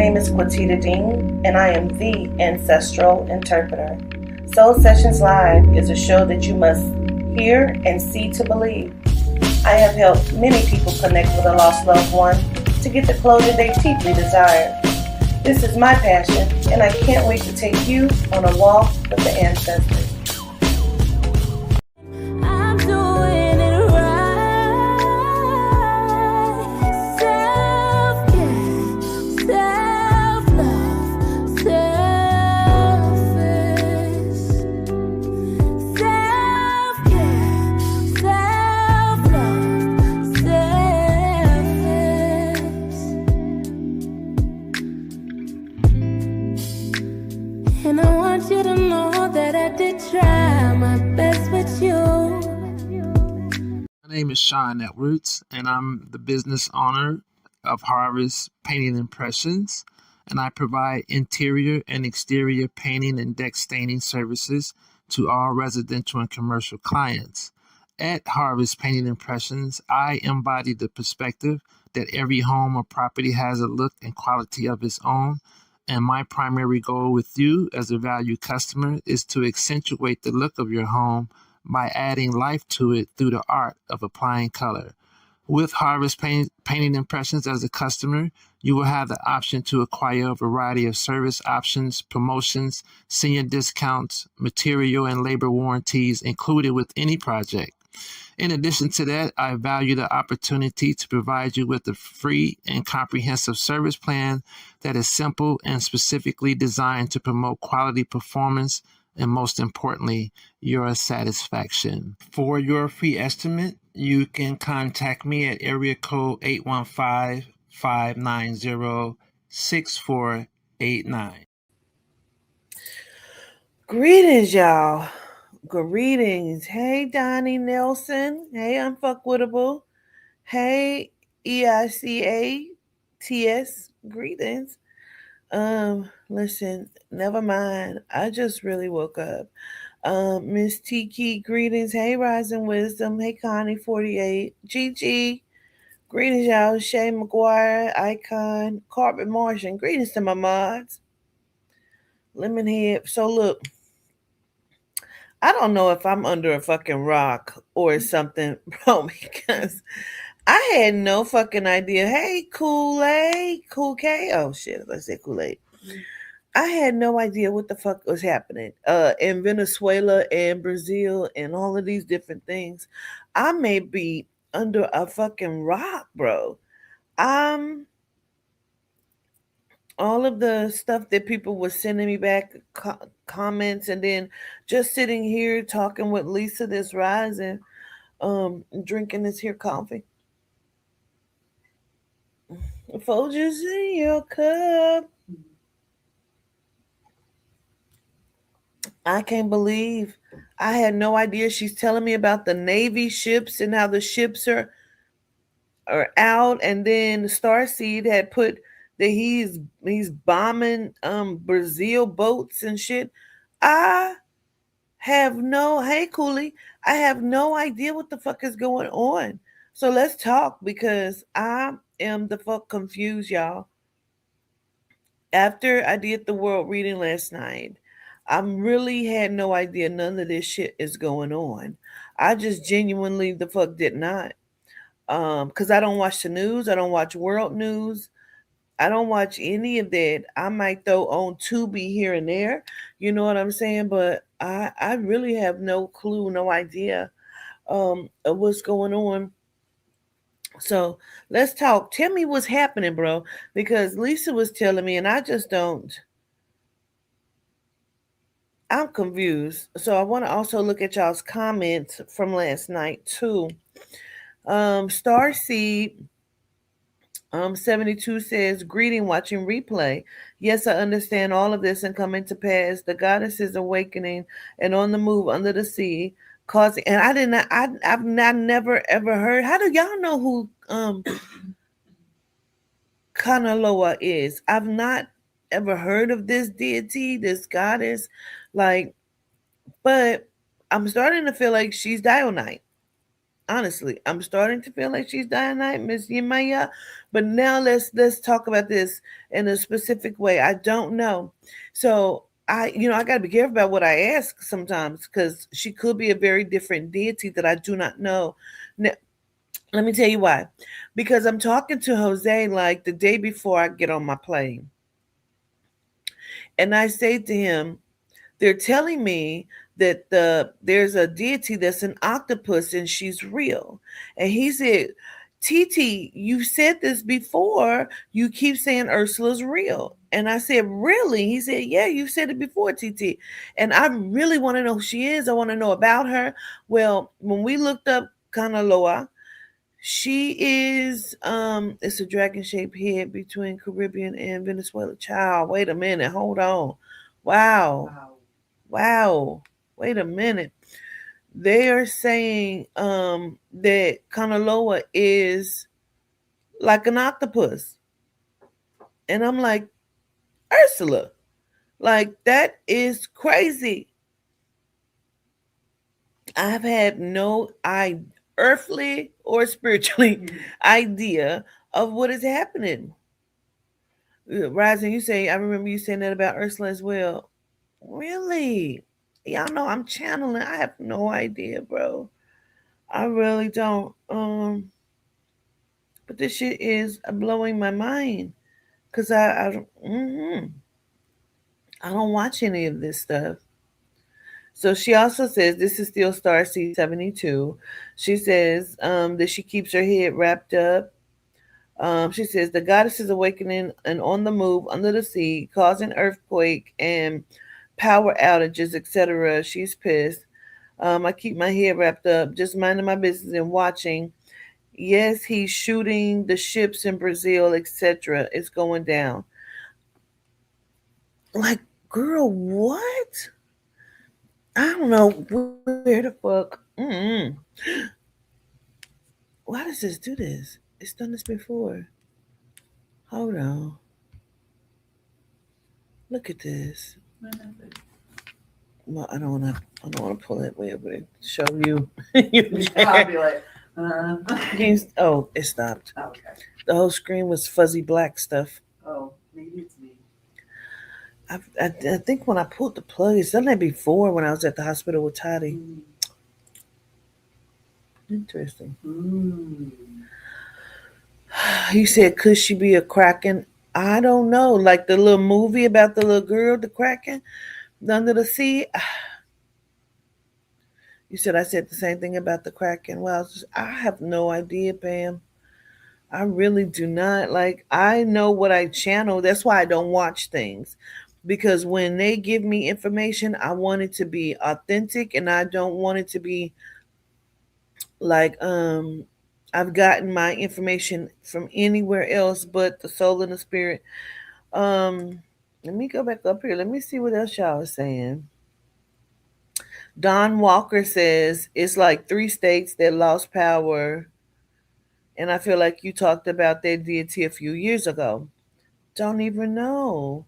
name is Quatita Dean, and I am the Ancestral Interpreter. Soul Sessions Live is a show that you must hear and see to believe. I have helped many people connect with a lost loved one to get the closure they deeply desire. This is my passion, and I can't wait to take you on a walk with the ancestors. And I want you to know that I did try my best with you. My name is Sean Edwards, and I'm the business owner of Harvest Painting Impressions, and I provide interior and exterior painting and deck staining services to all residential and commercial clients. At Harvest Painting Impressions, I embody the perspective that every home or property has a look and quality of its own, and my primary goal with you as a valued customer is to accentuate the look of your home by adding life to it through the art of applying color. With Harvest Painting Impressions as a customer, you will have the option to acquire a variety of service options, promotions, senior discounts, material and labor warranties included with any project. In addition to that, I value the opportunity to provide you with a free and comprehensive service plan that is simple and specifically designed to promote quality performance and, most importantly, your satisfaction. For your free estimate, you can contact me at area code 815-590-6489. Greetings, y'all. Greetings. Hey, Donnie Nelson. Hey, Unfuckwittable. Hey, EICATS. Greetings. Listen, never mind. I just really woke up. Miss Tiki, greetings. Hey, Rising Wisdom. Hey, Connie 48. Gigi. Greetings, y'all. Shay McGuire, Icon, Carpet Martian. Greetings to my mods. Lemonhead. So look, I don't know if I'm under a fucking rock or something, bro, because I had no fucking idea. Hey, Kool-Aid, Cool K. Oh shit, let's say Kool-Aid. I had no idea what the fuck was happening in Venezuela and Brazil and all of these different things. I may be under a fucking rock, bro. All of the stuff that people were sending me back comments, and then just sitting here talking with Lisa this rising, drinking this here coffee. Folgers in your cup. I can't believe I had no idea. She's telling me about the Navy ships and how the ships are out, and then Starseed had put that he's bombing Brazil boats and shit. I have no hey Cooley, I have no idea what the fuck is going on. So let's talk because I am the fuck confused, y'all. After I did the world reading last night, I really had no idea none of this shit is going on. I just genuinely the fuck did not. Because I don't watch the news, I don't watch world news, I don't watch any of that. I might throw on Tubi here and there, you know what I'm saying? But I really have no clue, no idea of what's going on. So let's talk. Tell me what's happening, bro, because Lisa was telling me, and I just don't. I'm confused. So I want to also look at y'all's comments from last night too. Starseed 72 says, greeting, watching replay. Yes, I understand all of this and coming to pass. The goddess is awakening and on the move under the sea, causing. And I did not. I've not never ever heard. How do y'all know who Kanaloa is? I've not ever heard of this deity, this goddess, like. But I'm starting to feel like she's Dionite. Honestly, I'm starting to feel like she's Dianite, Miss Yemaya. But now let's talk about this in a specific way. I don't know. So I gotta be careful about what I ask sometimes because she could be a very different deity that I do not know. Now, let me tell you why. Because I'm talking to Jose like the day before I get on my plane. And I say to him, they're telling me that there's a deity that's an octopus and she's real. And he said, TT, you said this before. You keep saying Ursula's real. And I said, really? He said, yeah, you said it before, TT. And I really want to know who she is. I want to know about her. Well, when we looked up Kanaloa, she is it's a dragon shaped head between Caribbean and Venezuela. Child, wait a minute, hold on. Wow. Wow. Wait a minute. They are saying that Kanaloa is like an octopus. And I'm like, Ursula, like that is crazy. I've had no earthly or spiritually idea of what is happening. Rising, you say, I remember you saying that about Ursula as well. Really? Y'all know I'm channeling. I have no idea, bro. I really don't. But this shit is blowing my mind because I don't watch any of this stuff. So she also says this is still Star C 72. She says that she keeps her head wrapped up. She says the goddess is awakening and on the move under the sea, causing earthquake and power outages, etc. She's pissed. I keep my head wrapped up, just minding my business and watching. Yes, he's shooting the ships in Brazil, etc. It's going down. Like, girl, what? I don't know where the fuck. Why does this do this? It's done this before. Hold on. Look at this. Well, I don't want to. I don't want to pull it way over there. Show you. I'll be like, Oh, it stopped. okay. The whole screen was fuzzy black stuff. Oh, maybe it's me. I think when I pulled the plug, it's done that before when I was at the hospital with Toddy. Interesting. He said, could she be a Kraken? I don't know. Like the little movie about the little girl, the Kraken, under the sea. You said I said the same thing about the Kraken. Well, I have no idea, Pam. I really do not. Like, I know what I channel. That's why I don't watch things. Because when they give me information, I want it to be authentic and I don't want it to be like I've gotten my information from anywhere else but the soul and the spirit. Let me go back up here. Let me see what else y'all are saying. Don Walker says it's like 3 states that lost power, and I feel like you talked about their deity a few years ago. Don't even know.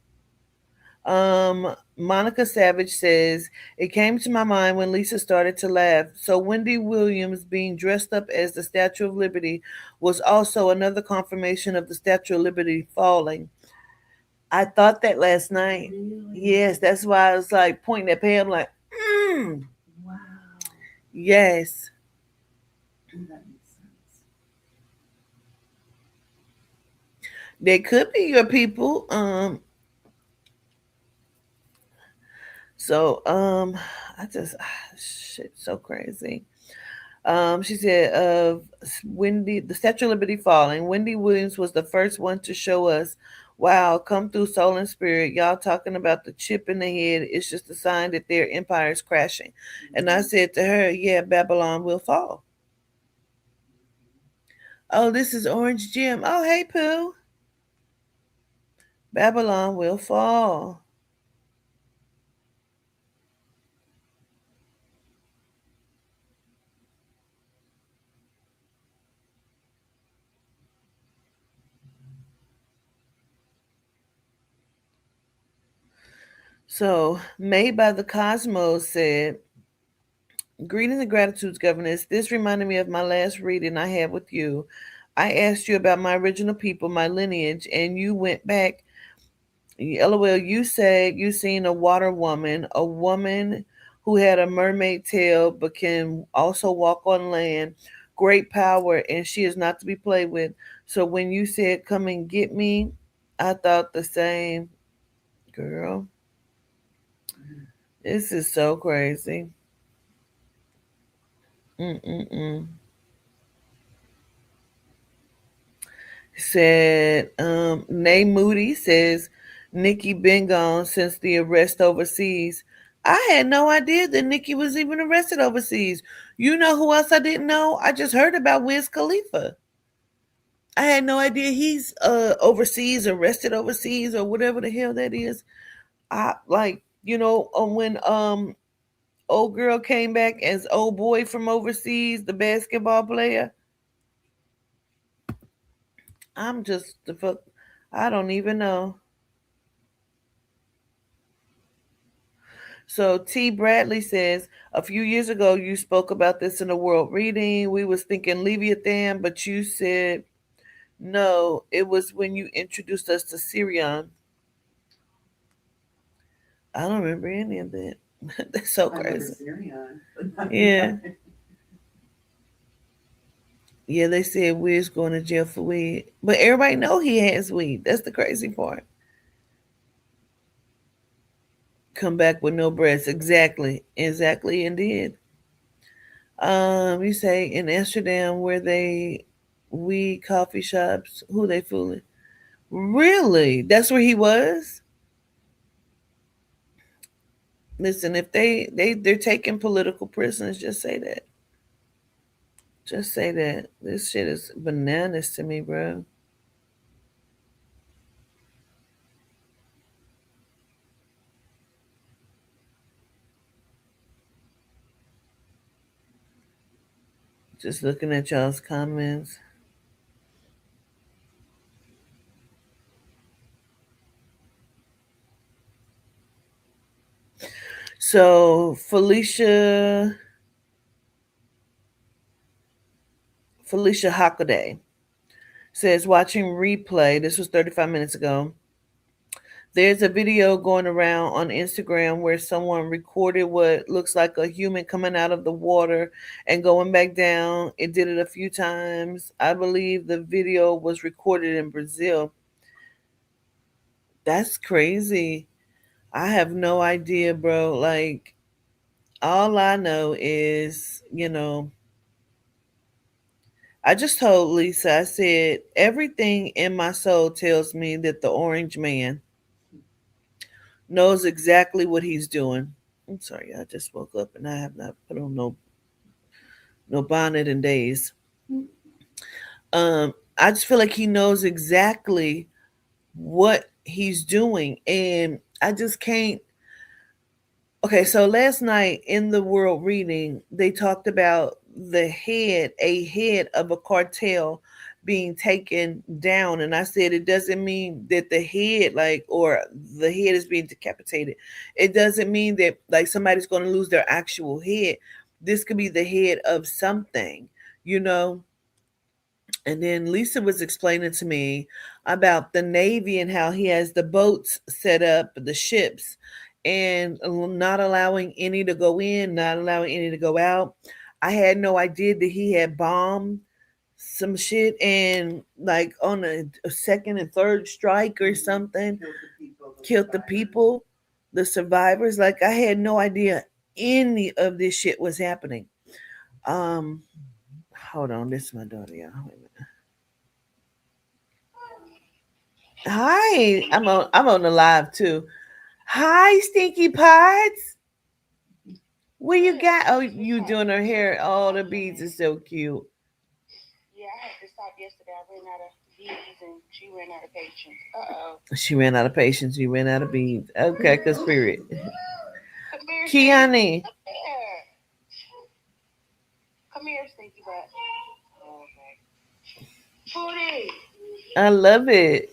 Monica Savage says it came to my mind when Lisa started to laugh. So Wendy Williams being dressed up as the Statue of Liberty was also another confirmation of the Statue of Liberty falling. I thought that last night. Really? Yes, that's why I was like pointing at Pam, like, Wow. yes. That makes sense. They could be your people. So I just shit so crazy. She said of Wendy, the Statue of Liberty falling. Wendy Williams was the first one to show us. Wow, come through soul and spirit. Y'all talking about the chip in the head. It's just a sign that their empire is crashing. And I said to her, yeah, Babylon will fall. Oh, this is Orange Jim. Oh, hey, Pooh. Babylon will fall. So, Made by the Cosmos said, Greetings and gratitudes, governess. This reminded me of my last reading I had with you. I asked you about my original people, my lineage, and you went back. LOL, you said you seen a woman who had a mermaid tail but can also walk on land. Great power, and she is not to be played with. So when you said come and get me, I thought the same. Girl, this is so crazy. Mm-mm-mm. Said Nay Moody says Nikki been gone since the arrest overseas. I had no idea that Nikki was even arrested overseas. You know who else I didn't know? I just heard about Wiz Khalifa. I had no idea he's overseas, arrested overseas, or whatever the hell that is. I like, when old girl came back as old boy from overseas, the basketball player. I'm just the fuck. I don't even know. So T. Bradley says, a few years ago you spoke about this in a world reading. We was thinking Leviathan, but you said no. It was when you introduced us to Sirion. I don't remember any of that. That's so I remember crazy. Sirion. Yeah. Yeah, they said Wiz going to jail for weed. But everybody know he has weed. That's the crazy part. Come back with no breasts. Exactly. Exactly indeed. You say in Amsterdam where they weed coffee shops, who they fooling? Really? That's where he was? Listen, if they're taking political prisoners, just say that. Just say that. This shit is bananas to me, bro. Just looking at y'all's comments. So Felicia Hockaday says watching replay. This was 35 minutes ago. There's a video going around on Instagram where someone recorded what looks like a human coming out of the water and going back down. It did it a few times. I believe the video was recorded in Brazil. That's crazy. I have no idea, bro. Like, all I know is, I just told Lisa, I said, everything in my soul tells me that the orange man knows exactly what he's doing. I'm sorry, I just woke up and I have not put on no bonnet in days. I just feel like he knows exactly what he's doing, and I just can't. Okay, so last night in the world reading, they talked about a head of a cartel being taken down, and I said it doesn't mean that the head, like, or the head is being decapitated. It doesn't mean that like somebody's going to lose their actual head. This could be the head of something, you know. And then Lisa was explaining to me about the Navy and how he has the boats set up, the ships, and not allowing any to go in, not allowing any to go out. I had no idea that he had bombed some shit and like on a second and third strike or something, killed the people, the survivors. Like I had no idea any of this shit was happening. Um, hold on, this is my daughter, y'all. Wait a minute. Hi, I'm on the live too. Hi, Stinky Pots. What you got? Oh, you doing her hair? Oh, the beads are so cute. Yeah, I had to stop yesterday. I ran out of beads and she ran out of patience. Uh-oh. She ran out of patience. You ran out of beads. Okay, cause spirit. Come here, Kiani, Come here. Come here, Stinky Butt. Okay. Booty. I love it.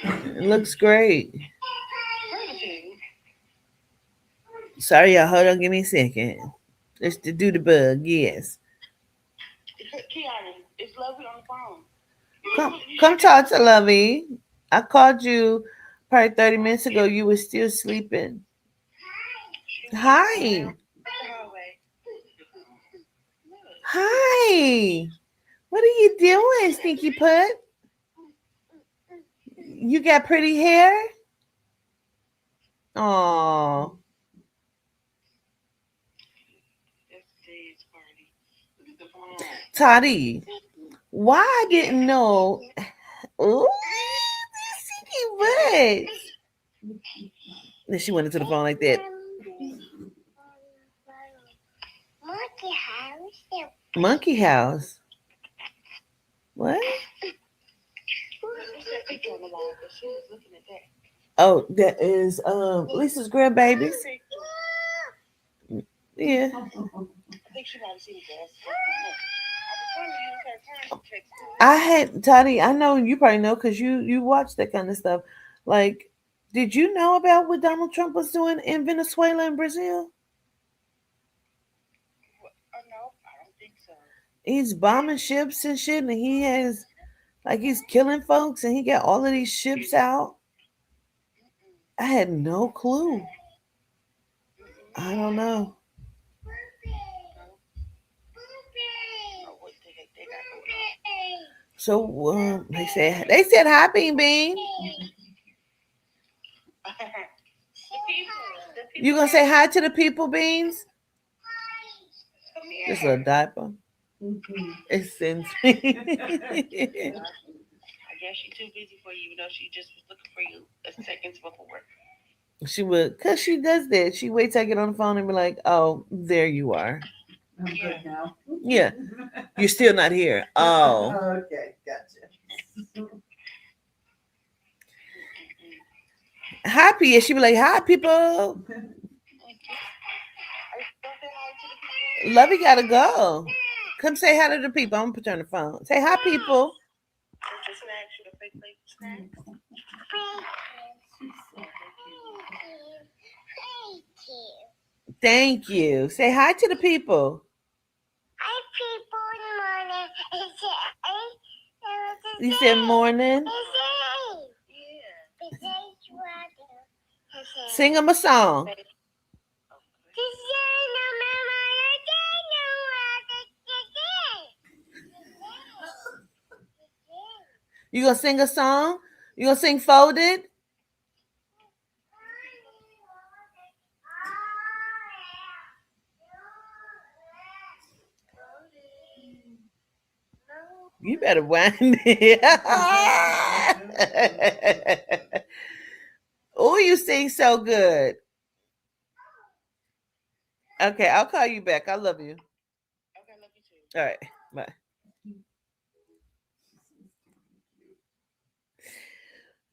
It looks great. Booty. Sorry, y'all. Hold on. Give me a second. It's to do the bug, yes. Kiana, it's Lovey on the phone. Come talk to Lovey. I called you probably 30 minutes ago. You were still sleeping. Hi. Hi. What are you doing, Stinky Put? You got pretty hair? Oh. Toddy, why I didn't know. Ooh, Stinky Butt. Then she went into the phone like that. Monkey house. What? Oh, that is Lisa's grandbabies. Yeah. I had Toddy, I know you probably know because you watch that kind of stuff. Like, did you know about what Donald Trump was doing in Venezuela and Brazil? He's bombing ships and shit, and he's killing folks, and he got all of these ships out. I had no clue. I don't know. So they said hi, Bean Bean. You gonna say hi to the people, Beans? This little diaper. It sends me. I guess she's too busy for you, even though she just was looking for you seconds before. She would, cause she does that. She waits till I get on the phone and be like, "Oh, there you are." I'm good now. Yeah, you're still not here. Oh, Okay, gotcha. happy. And she be like, "Hi, people." Lovey gotta go. Come say hi to the people. I'm gonna put you on the phone. Say hi, people. Thank you. Say hi to the people. Hi, people. You said morning. Sing them a song. You gonna sing a song? You gonna sing Folded? You better whine it. Oh, you sing so good. Okay, I'll call you back. I love you. Okay, love you too. All right, bye.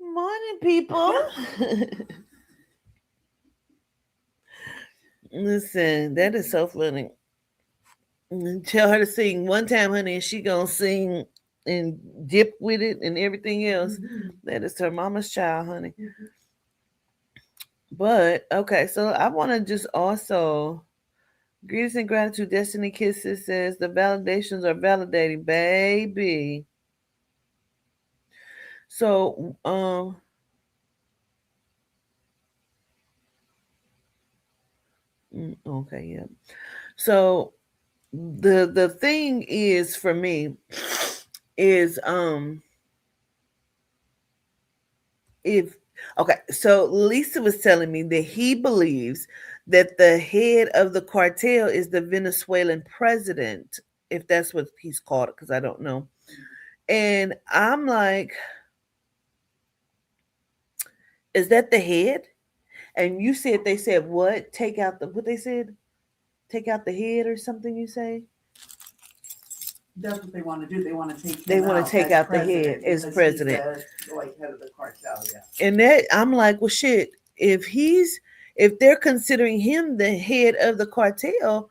Morning, people. Listen, that is so funny. Tell her to sing one time, honey, and she gonna sing and dip with it and everything else. That is her mama's child, honey. But okay, so I want to just also greetings and gratitude. Destiny Kisses says the validations are validating, baby. So okay, yeah. So the thing is for me is if okay, so Lisa was telling me that he believes that the head of the cartel is the Venezuelan president, if that's what he's called it, because I don't know. And I'm like, is that the head? And you said they said what? Take out the what they said? Take out the head or something, you say? That's what they want to do. They want to take. They want to take out the head as president. Like head of the cartel, yeah. And that I'm like, well, shit. If they're considering him the head of the cartel,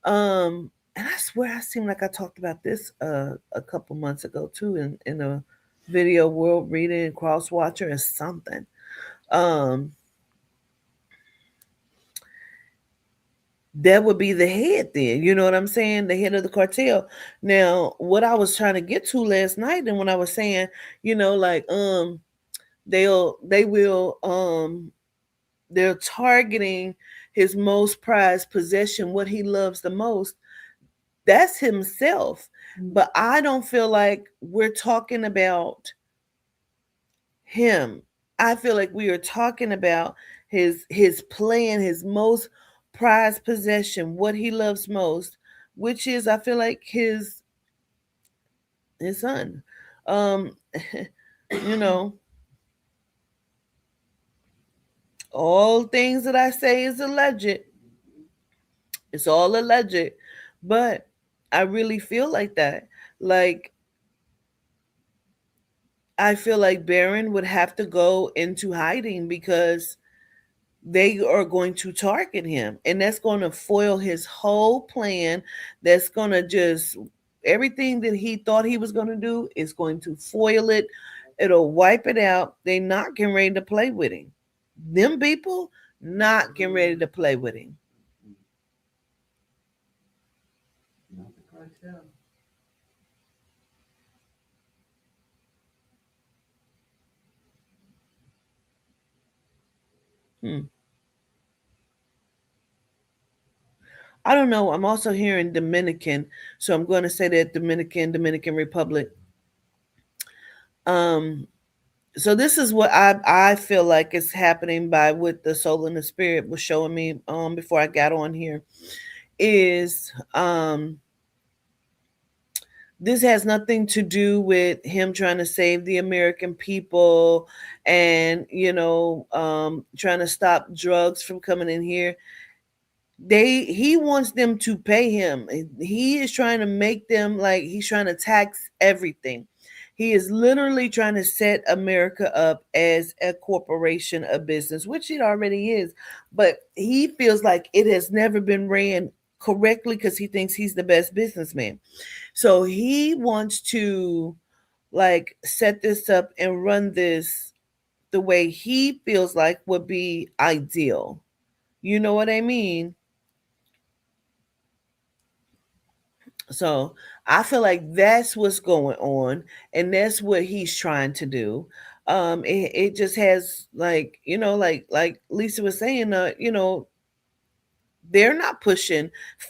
and I swear I seem like I talked about this a couple months ago too in a video World Reading Cross Watcher or something. that would be the head then. You know what I'm saying? The head of the cartel. Now, what I was trying to get to last night, and when I was saying, like they will they're targeting his most prized possession, what he loves the most. That's himself. But I don't feel like we're talking about him. I feel like we are talking about his plan, his most prized possession, what he loves most, which is, I feel like, his son. Um you know, all things that I say is alleged. It's all alleged, but I really feel like that. Like, I feel like Barron would have to go into hiding because they are going to target him, and that's going to foil his whole plan. That's going to just, everything that he thought he was going to do is going to foil it. It'll wipe it out. They not getting ready to play with him. Them people not getting ready to play with him. Not the cartel. Hmm. I don't know. I'm also hearing Dominican, so I'm going to say that Dominican Republic. Um, so this is what I feel like is happening by what the soul and the spirit was showing me before I got on here is this has nothing to do with him trying to save the American people and trying to stop drugs from coming in here. He wants them to pay him. He is trying to make them, like, he's trying to tax everything. He is literally trying to set America up as a corporation, a business, which it already is. But he feels like it has never been ran correctly because he thinks he's the best businessman. So he wants to, like, set this up and run this the way he feels like would be ideal. You know what I mean? So I feel like that's what's going on, and that's what he's trying to do. It just has, like, like Lisa was saying, they're not pushing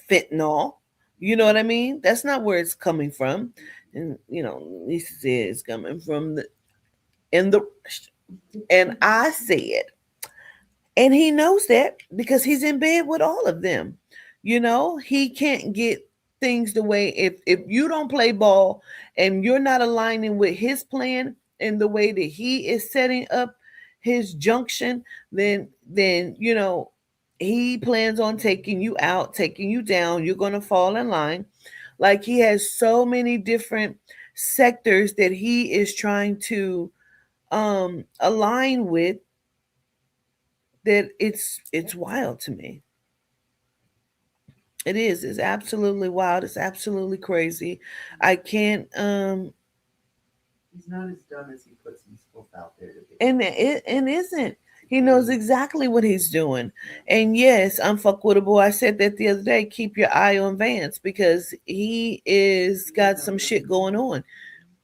fentanyl. You know what I mean? That's not where it's coming from. And Lisa said it's coming from the and I said, and he knows that because he's in bed with all of them. He can't get things the way, if you don't play ball and you're not aligning with his plan and the way that he is setting up his junction, then he plans on taking you out, taking you down. You're going to fall in line. Like, he has so many different sectors that he is trying to align with, that it's wild to me. It is. It's absolutely wild. It's absolutely crazy. I can't He's not as dumb as he puts himself out there to be. and isn't. He knows exactly what he's doing. And yes, unfuckwittable. I said that the other day. Keep your eye on Vance because he is got some shit going on.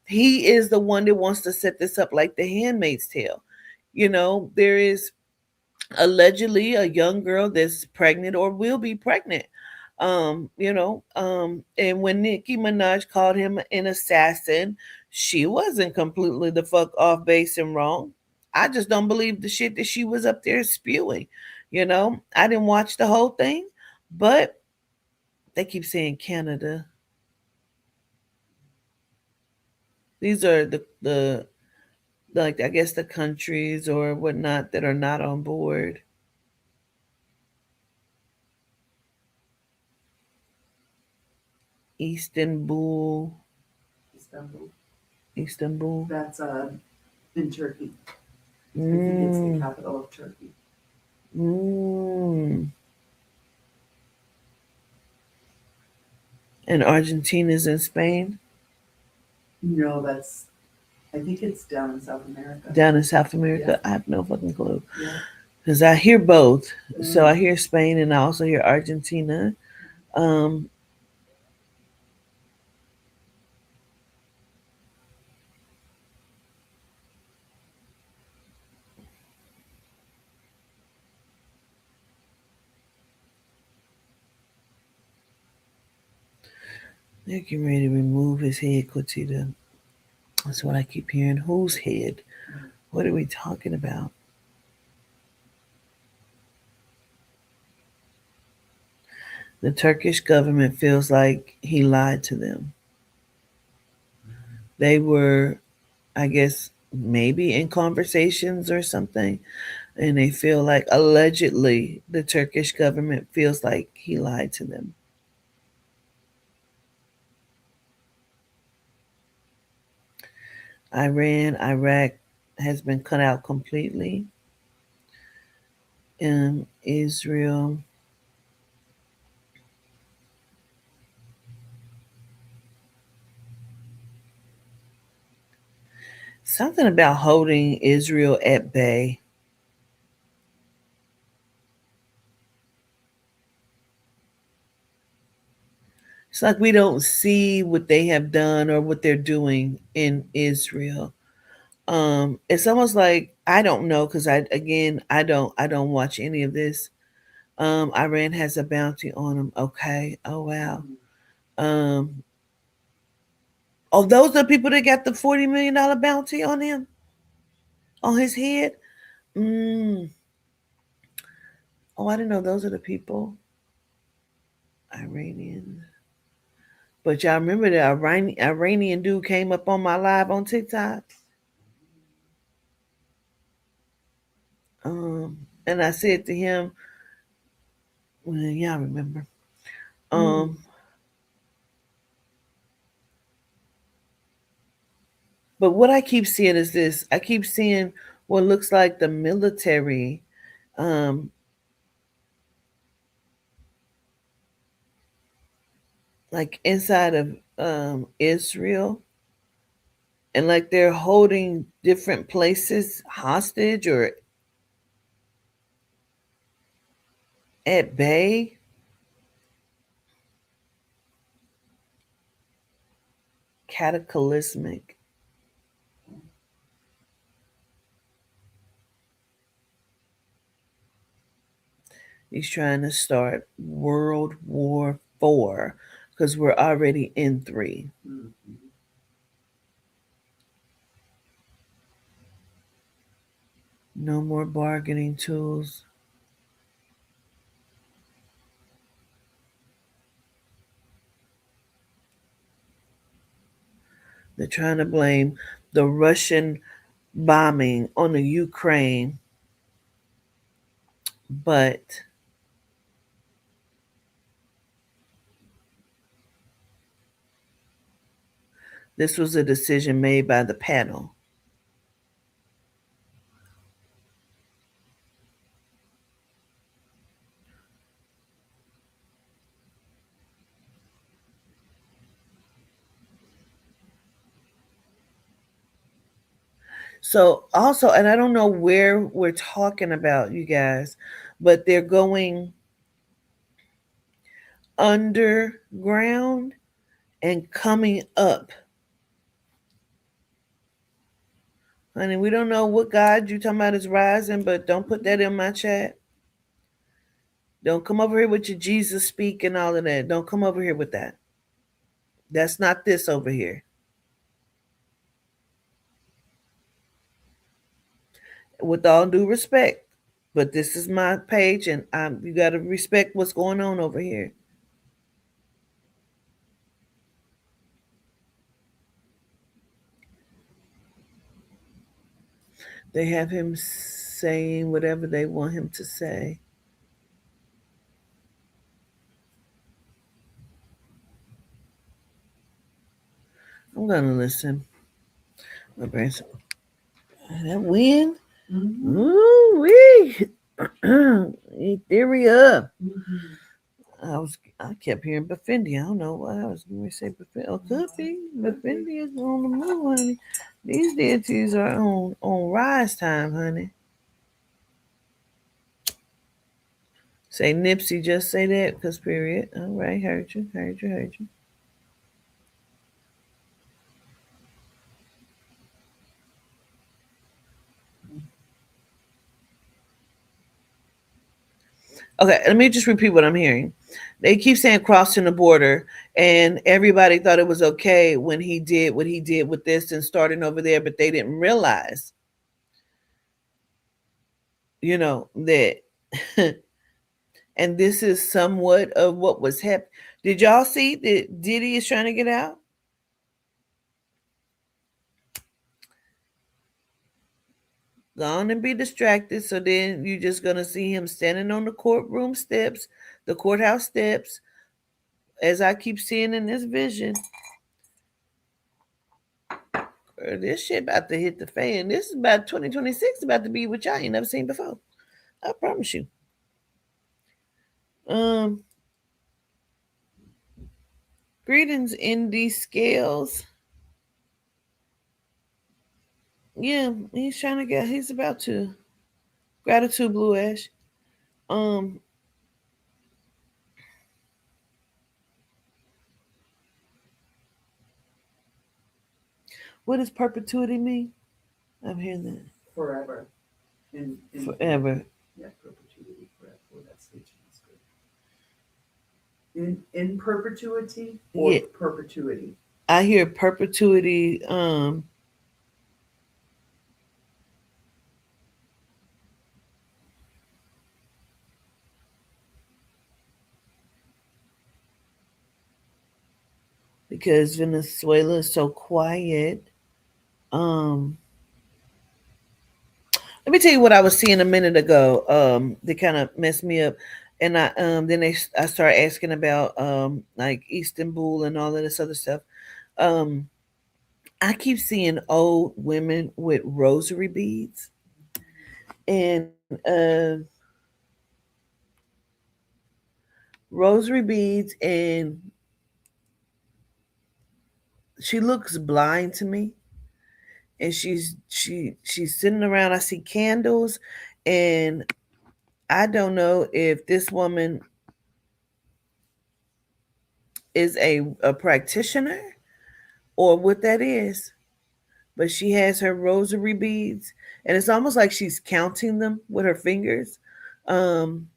He is the one that wants to set this up like the Handmaid's Tale. There is allegedly a young girl that's pregnant or will be pregnant. And when Nicki Minaj called him an assassin, she wasn't completely the fuck off base and wrong. I just don't believe the shit that she was up there spewing. I didn't watch the whole thing, but they keep saying Canada. These are the like, I guess, the countries or whatnot that are not on board. Istanbul. Istanbul. Istanbul. That's in Turkey. I think it's the capital of Turkey. And Argentina's in Spain? No, I think it's down in South America. Down in South America? Yeah. I have no fucking clue. Yeah. because I hear both. So I hear Spain and I also hear Argentina. Um, they're getting ready to remove his head, Quatita. That's what I keep hearing. Whose head? What are we talking about? The Turkish government feels like he lied to them. They were, I guess, maybe in conversations or something, and they feel like allegedly the Turkish government feels like he lied to them. Iran, Iraq has been cut out completely. Israel, something about holding Israel at bay. It's like we don't see what they have done or what they're doing in Israel. It's almost like I don't know because I don't watch any of this. Iran has a bounty on him. Okay. Oh wow. Um, oh, those are the people that got the $40 million bounty on him on his head. Mm. Oh, I didn't know those are the people. Iranian. But y'all remember the Iranian dude came up on my live on TikTok. And I said to him, well, y'all remember. But what I keep seeing is this. I keep seeing what looks like the military, um, like inside of Israel, and like they're holding different places hostage or at bay. Cataclysmic. He's trying to start World War IV because we're already in three. No more bargaining tools. They're trying to blame the Russian bombing on the Ukraine, but this was a decision made by the panel. So also, and I don't know where we're talking about, you guys, but they're going underground and coming up. Honey, we don't know what God you talking about is rising, but don't put that in my chat. Don't come over here with your Jesus speak and all of that. Don't come over here with that. That's not this over here. With all due respect, but this is my page, and you got to respect what's going on over here. They have him saying whatever they want him to say. I'm gonna listen. That wind. Ooh wee. Etheria. I kept hearing Bafindi. I don't know why I was going to say Bafindi. Oh, could be. Bafindi is on the move, honey. These deities are on rise time, honey. Say Nipsey, just say that, because period. All right, heard you, heard you, heard you. Okay, let me just repeat what I'm hearing. They keep saying crossing the border, and everybody thought it was okay when he did what he did with this and starting over there, but they didn't realize, that. And this is somewhat of what was happening. Did y'all see that Diddy is trying to get out? Go on and be distracted. So then you're just gonna see him standing on the courtroom steps, the courthouse steps, as I keep seeing in this vision. This shit about to hit the fan. This is about 2026 about to be what y'all ain't never seen before. I promise you. Um, Greetings, Indy Scales. Yeah, he's about to. Gratitude, Blue Ash. Um, what does perpetuity mean? I'm hearing that. Forever. In Forever. Yeah, perpetuity, forever. Oh, that's stitching. That's good. In perpetuity or Yeah. perpetuity? I hear perpetuity. Because Venezuela is so quiet. Let me tell you what I was seeing a minute ago. They kind of messed me up, and I started asking about like Istanbul and all of this other stuff. Um, I keep seeing old women with rosary beads, and rosary beads, and she looks blind to me. And she's sitting around. I see candles, and I don't know if this woman is a practitioner or what that is, but she has her rosary beads, and it's almost like she's counting them with her fingers. Um,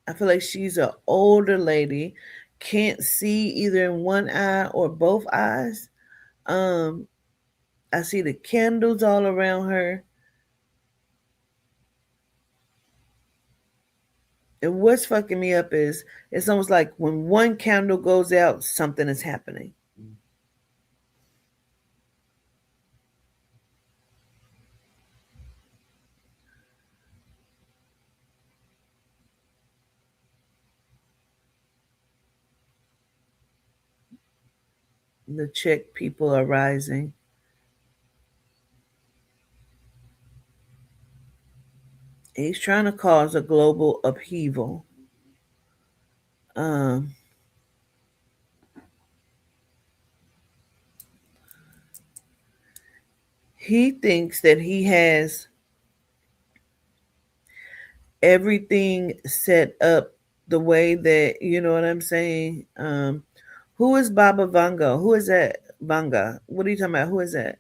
I feel like she's an older lady, can't see either in one eye or both eyes. Um, I see the candles all around her. And what's fucking me up is it's almost like when one candle goes out, something is happening. The Czech people are rising. He's trying to cause a global upheaval. Um, he thinks that he has everything set up the way that, you know what I'm saying. Who is Baba Vanga? Who is that? Vanga? What are you talking about? Who is that?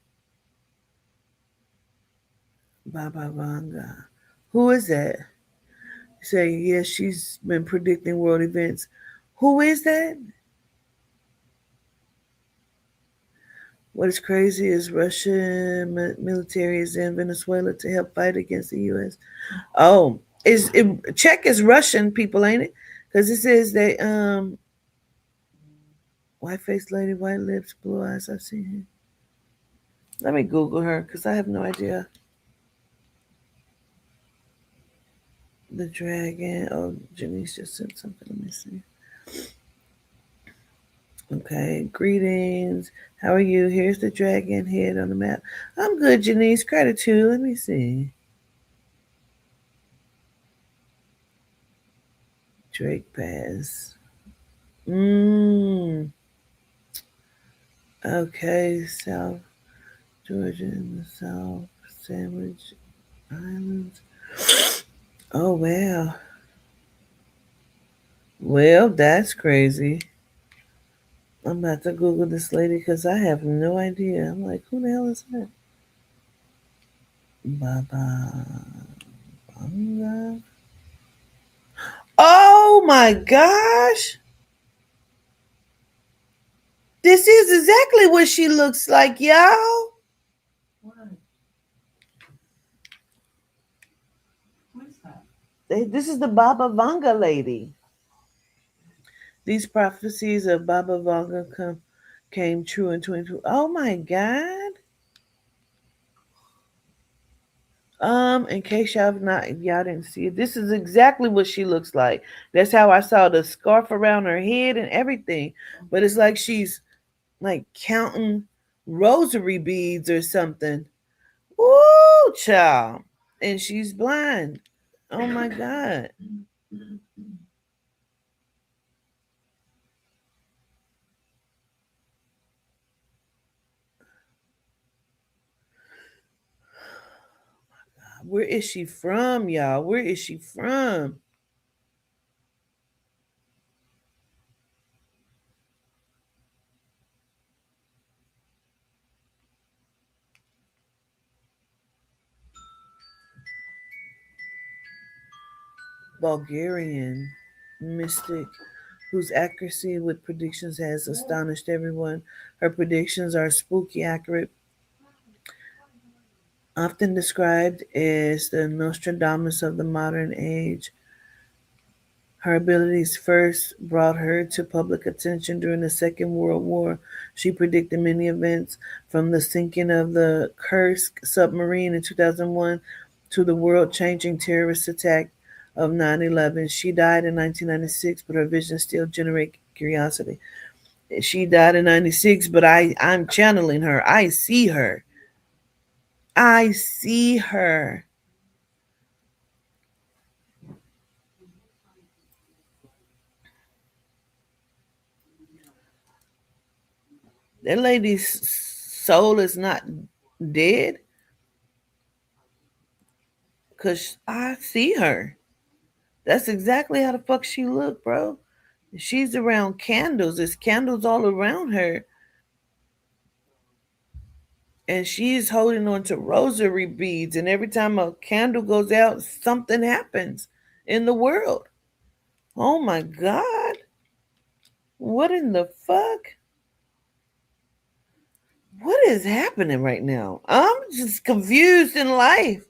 Baba Vanga. Who is that? You say yes. She's been predicting world events. Who is that? What is crazy is Russian military is in Venezuela to help fight against the U.S. Oh, Czech is Russian people, ain't it? Because it says they white faced lady, white lips, blue eyes. I've seen her. Let me Google her because I have no idea. The dragon. Oh, Janice just sent something. Let me see. Okay, greetings. How are you? Here's the dragon head on the map. I'm good, Janice. Gratitude. Let me see. Drake Pass. Okay, South Georgia in the South Sandwich Islands. Oh wow. Well, that's crazy. I'm about to Google this lady because I have no idea. I'm like, who the hell is that? Baba Vanga. Oh my gosh. This is exactly what she looks like, y'all. What? Who is that? This is the Baba Vanga lady. These prophecies of Baba Vanga came true in 22. Oh my God. In case y'all didn't see it, this is exactly what she looks like. That's how I saw the scarf around her head and everything. But it's like she's like counting rosary beads or something. Woo, child. And she's blind. Oh my God. Where is she from, y'all? Where is she from? Bulgarian mystic whose accuracy with predictions has astonished everyone. Her predictions are spooky accurate, often described as the Nostradamus of the modern age. Her abilities first brought her to public attention during the Second World War. She predicted many events from the sinking of the Kursk submarine in 2001 to the world changing terrorist attack of 9/11. She died in 1996, but her visions still generate curiosity. She died in 96, but I'm channeling her. I see her. I see her. That lady's soul is not dead because I see her. That's exactly how the fuck she look, bro. She's around candles. There's candles all around her. And she's holding on to rosary beads. And every time a candle goes out, something happens in the world. Oh my God. What in the fuck? What is happening right now? I'm just confused in life.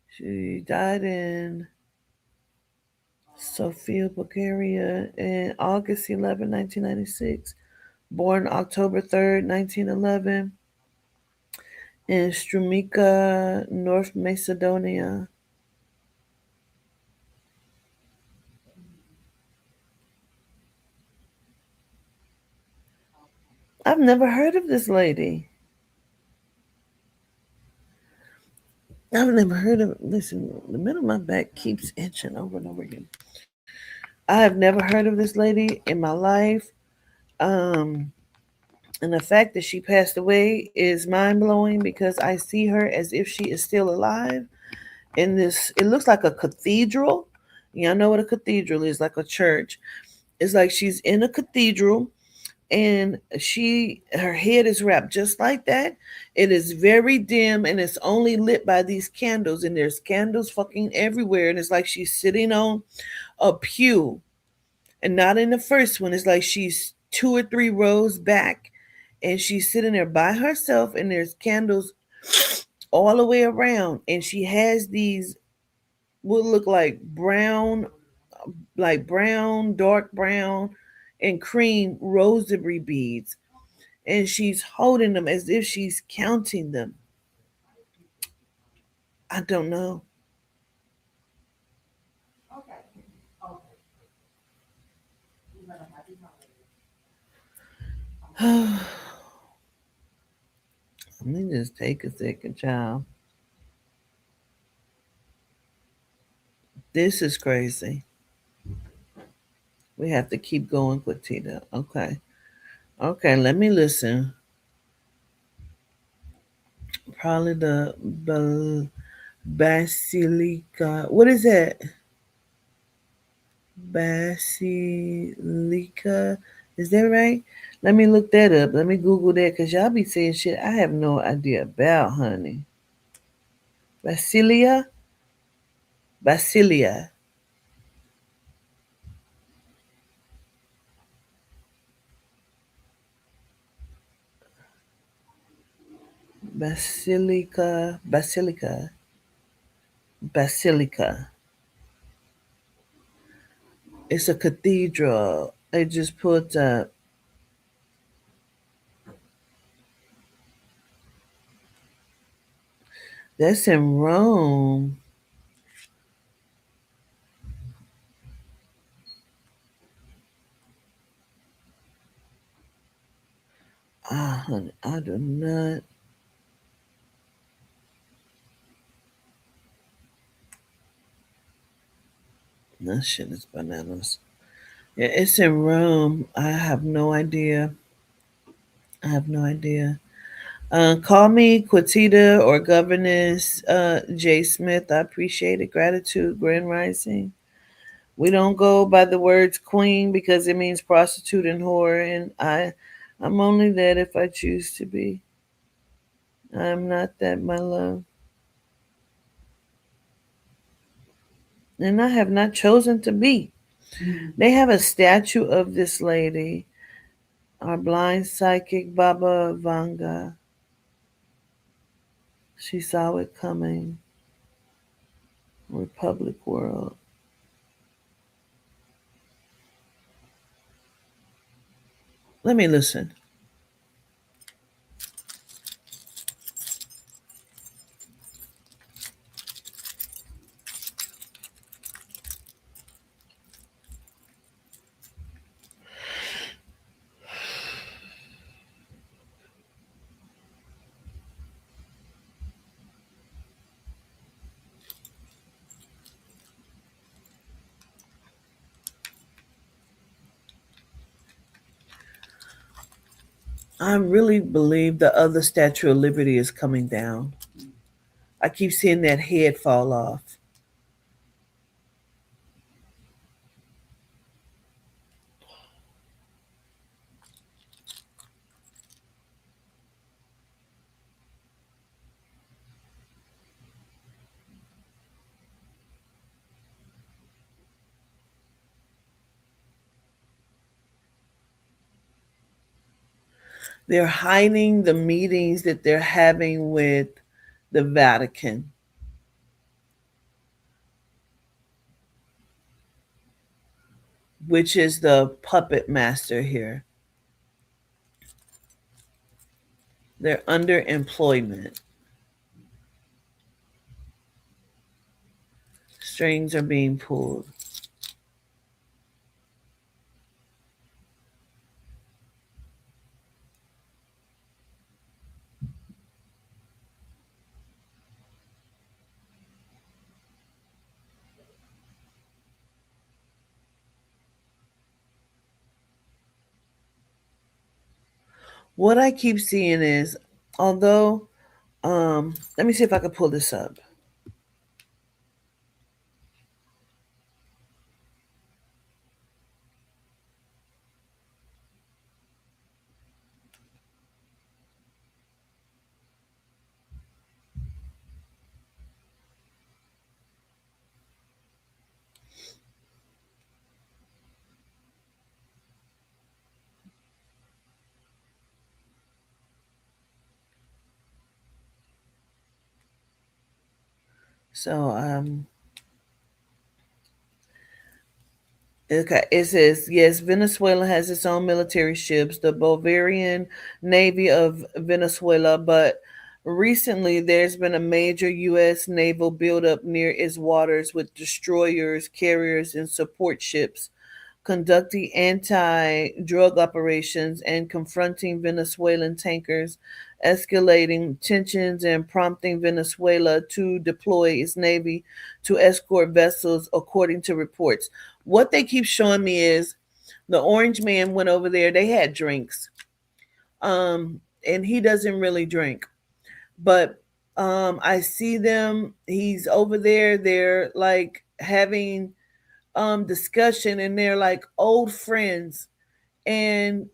She died in Sofia, Bulgaria in August 11, 1996. Born October 3rd, 1911 in Strumica, North Macedonia. I've never heard of this lady. I've never heard of. Listen, the middle of my back keeps itching over and over again. I have never heard of this lady in my life. Um, and the fact that she passed away is mind blowing because I see her as if she is still alive. In this, it looks like a cathedral. Y'all know what a cathedral is, like a church. It's like she's in a cathedral and her head is wrapped just like that. It is very dim and it's only lit by these candles and there's candles fucking everywhere and it's like she's sitting on a pew and not in the first one. It's like she's two or three rows back and she's sitting there by herself and there's candles all the way around and she has these what look like brown, dark brown, and cream rosary beads. And she's holding them as if she's counting them. I don't know. Okay. Okay. You have a happy holiday. Let me just take a second, child. This is crazy. We have to keep going, Quatita. Okay. Okay, let me listen. Probably the basilica. What is that? Basilica. Is that right? Let me look that up. Let me Google that because y'all be saying shit I have no idea about, honey. Basilia? Basilia. Basilica. Basilica. Basilica. It's a cathedral. They just put that's in Rome. Ah, honey, I do not. That shit is bananas. Yeah, it's in Rome. I have no idea. I have no idea. Call me Quatita or Governess J. Smith. I appreciate it. Gratitude, Grand Rising. We don't go by the words queen because it means prostitute and whore, and I'm only that if I choose to be. I'm not that, my love. And I have not chosen to be. They have a statue of this lady, our blind psychic Baba Vanga. She saw it coming. Republic World. Let me listen. I really believe the other Statue of Liberty is coming down. I keep seeing that head fall off. They're hiding the meetings that they're having with the Vatican, which is the puppet master here. They're under employment. Strings are being pulled. What I keep seeing is, although, let me see if I can pull this up. So, okay, it says yes. Venezuela has its own military ships, the Bolivarian Navy of Venezuela, but recently there's been a major U.S. naval buildup near its waters with destroyers, carriers, and support ships conducting anti drug operations and confronting Venezuelan tankers, escalating tensions and prompting Venezuela to deploy its navy to escort vessels, according to reports. What they keep showing me is the Orange Man went over there, they had drinks. And he doesn't really drink. But I see them. He's over there. They're like having discussion, and they're like old friends. And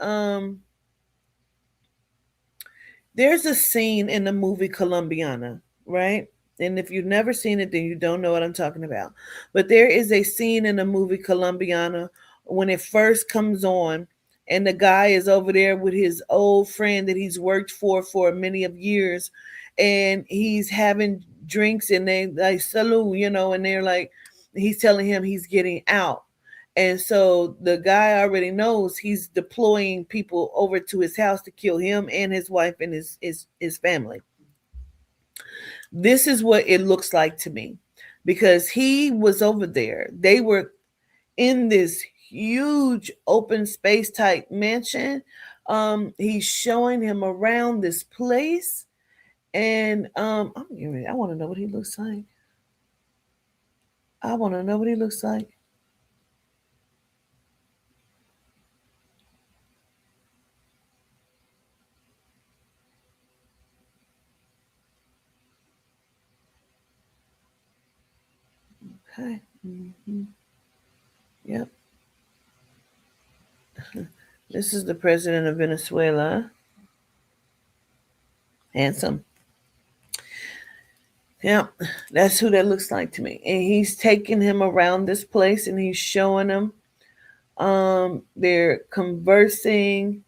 there's a scene in the movie Colombiana, right? And if you've never seen it, then you don't know what I'm talking about. But there is a scene in the movie Colombiana when it first comes on, and the guy is over there with his old friend that he's worked for many of years, and he's having drinks, and they like salute, and they're like, he's telling him he's getting out. And so the guy already knows he's deploying people over to his house to kill him and his wife and his family. This is what it looks like to me, because he was over there. They were in this huge open space type mansion. He's showing him around this place, and I want to know what he looks like. I want to know what he looks like. Okay. Mm-hmm. Yep. This is the president of Venezuela. Handsome. Yeah, that's who that looks like to me. And he's taking him around this place, and he's showing him. They're conversing.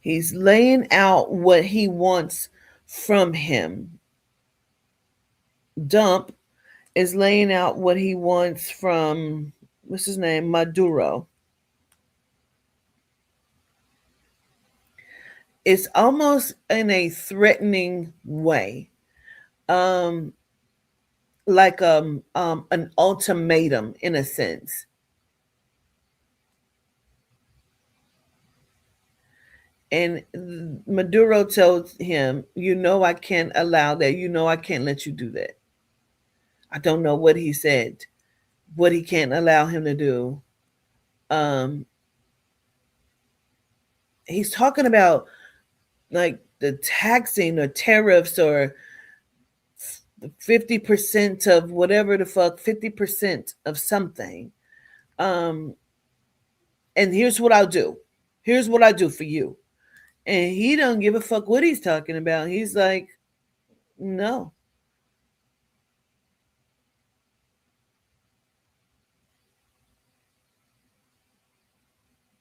He's laying out what he wants from him. Dump is laying out what he wants from, what's his name, Maduro. It's almost in a threatening way, like an ultimatum in a sense. And Maduro tells him, I can't allow that. I can't let you do that. I don't know what he said, what he can't allow him to do. He's talking about like the taxing or tariffs or 50% of whatever the fuck, 50% of something. And here's what I'll do. Here's what I do for you. And he don't give a fuck what he's talking about. He's like, no.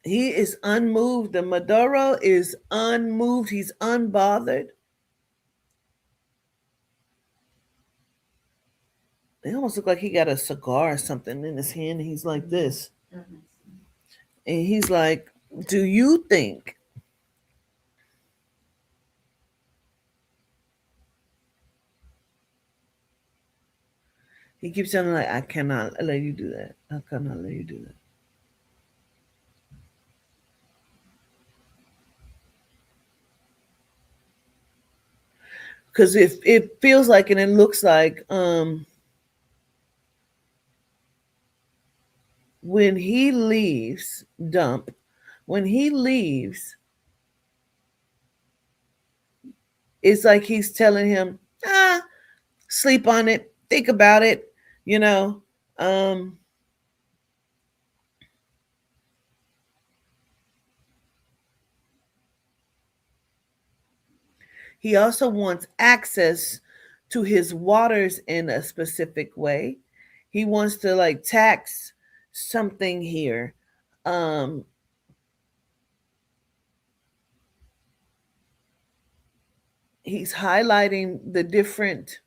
He is unmoved. The Maduro is unmoved. He's unbothered. It almost look like he got a cigar or something in his hand. He's like this. And he's like, do you think he keeps sounding like, I cannot let you do that. I cannot let you do that. Because it feels like, and it looks like, when he leaves, Dump, when he leaves, it's like he's telling him, sleep on it, think about it, He also wants access to his waters in a specific way. He wants to like tax something here. He's highlighting the different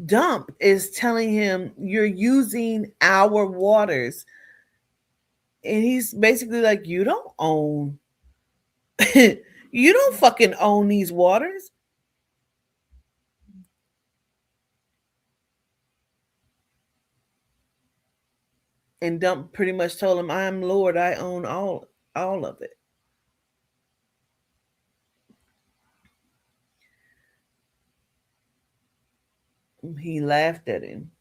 Dump is telling him, you're using our waters. And he's basically like, you don't own, you don't fucking own these waters. And Dump pretty much told him, "I'm Lord. I own all of it." He laughed at him.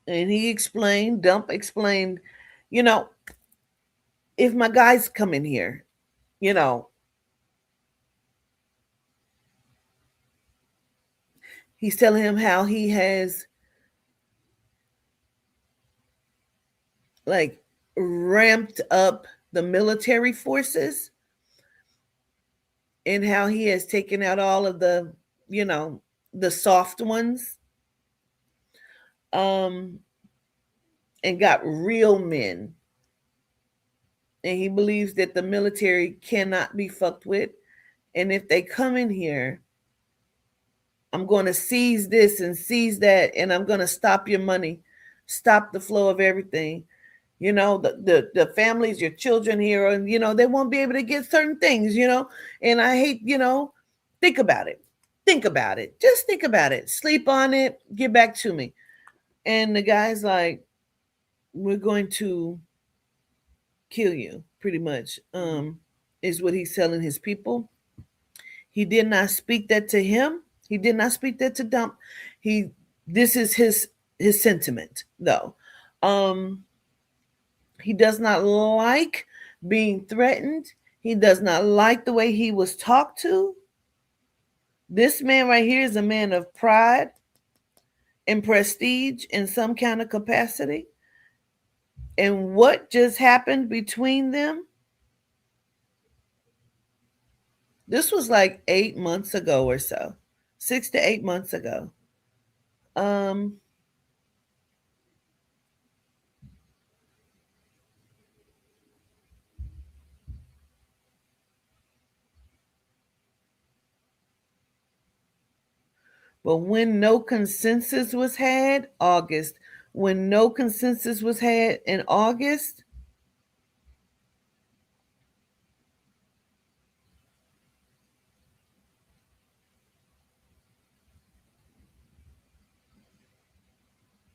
And Dump explained, you know, if my guys come in here, you know, he's telling him how he has like ramped up the military forces and how he has taken out all of the, you know, the soft ones, um, and got real men. And he believes that the military cannot be fucked with. And if they come in here, I'm going to seize this and seize that, and I'm going to stop your money, stop the flow of everything. You know, the families, your children here, and they won't be able to get certain things. And I hate, think about it. Think about it. Just think about it. Sleep on it. Get back to me. And the guy's like, "We're going to kill you," pretty much, is what he's telling his people. He did not speak that to him. He did not speak that to Dump. He This is his sentiment though. He does not like being threatened. He does not like the way he was talked to. This man right here is a man of pride and prestige in some kind of capacity. And what just happened between them? This was like 8 months ago or so. 6 to 8 months ago. Um but when no consensus was had, August. When no consensus was had in August,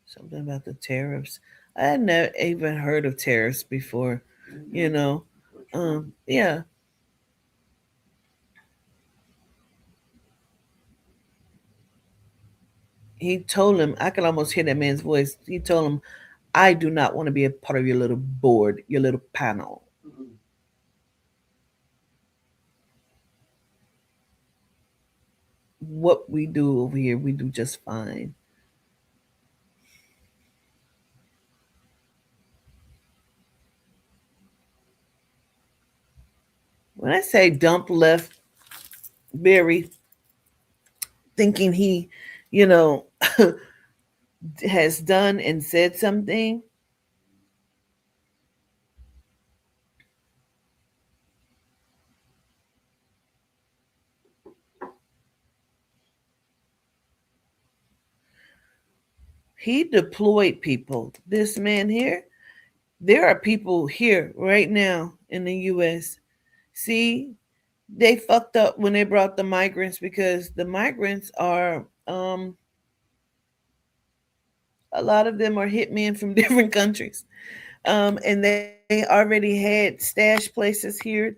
something about the tariffs. I had never even heard of tariffs before, you know. Yeah. He told him, I could almost hear that man's voice. He told him, "I do not want to be a part of your little board, your little panel." What we do over here, we do just fine. When I say Dump left Barry thinking he, you know, has done and said something, he deployed people. This man here, there are people here right now in the US. See, they fucked up when they brought the migrants because the migrants are a lot of them are hitmen from different countries. And they already had stash places here.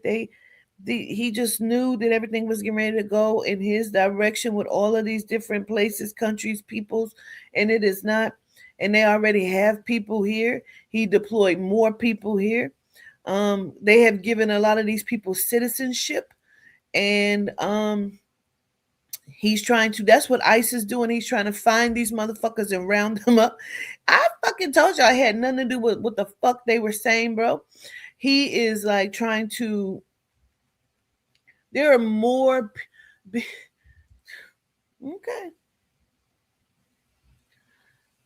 He just knew that everything was getting ready to go in his direction with all of these different places, countries, peoples, and it is not. And they already have people here. He deployed more people here. They have given a lot of these people citizenship, and he's trying to. That's what ICE is doing. He's trying to find these motherfuckers and round them up. I fucking told you I had nothing to do with what the fuck they were saying, bro. He is like trying to. There are more. Okay.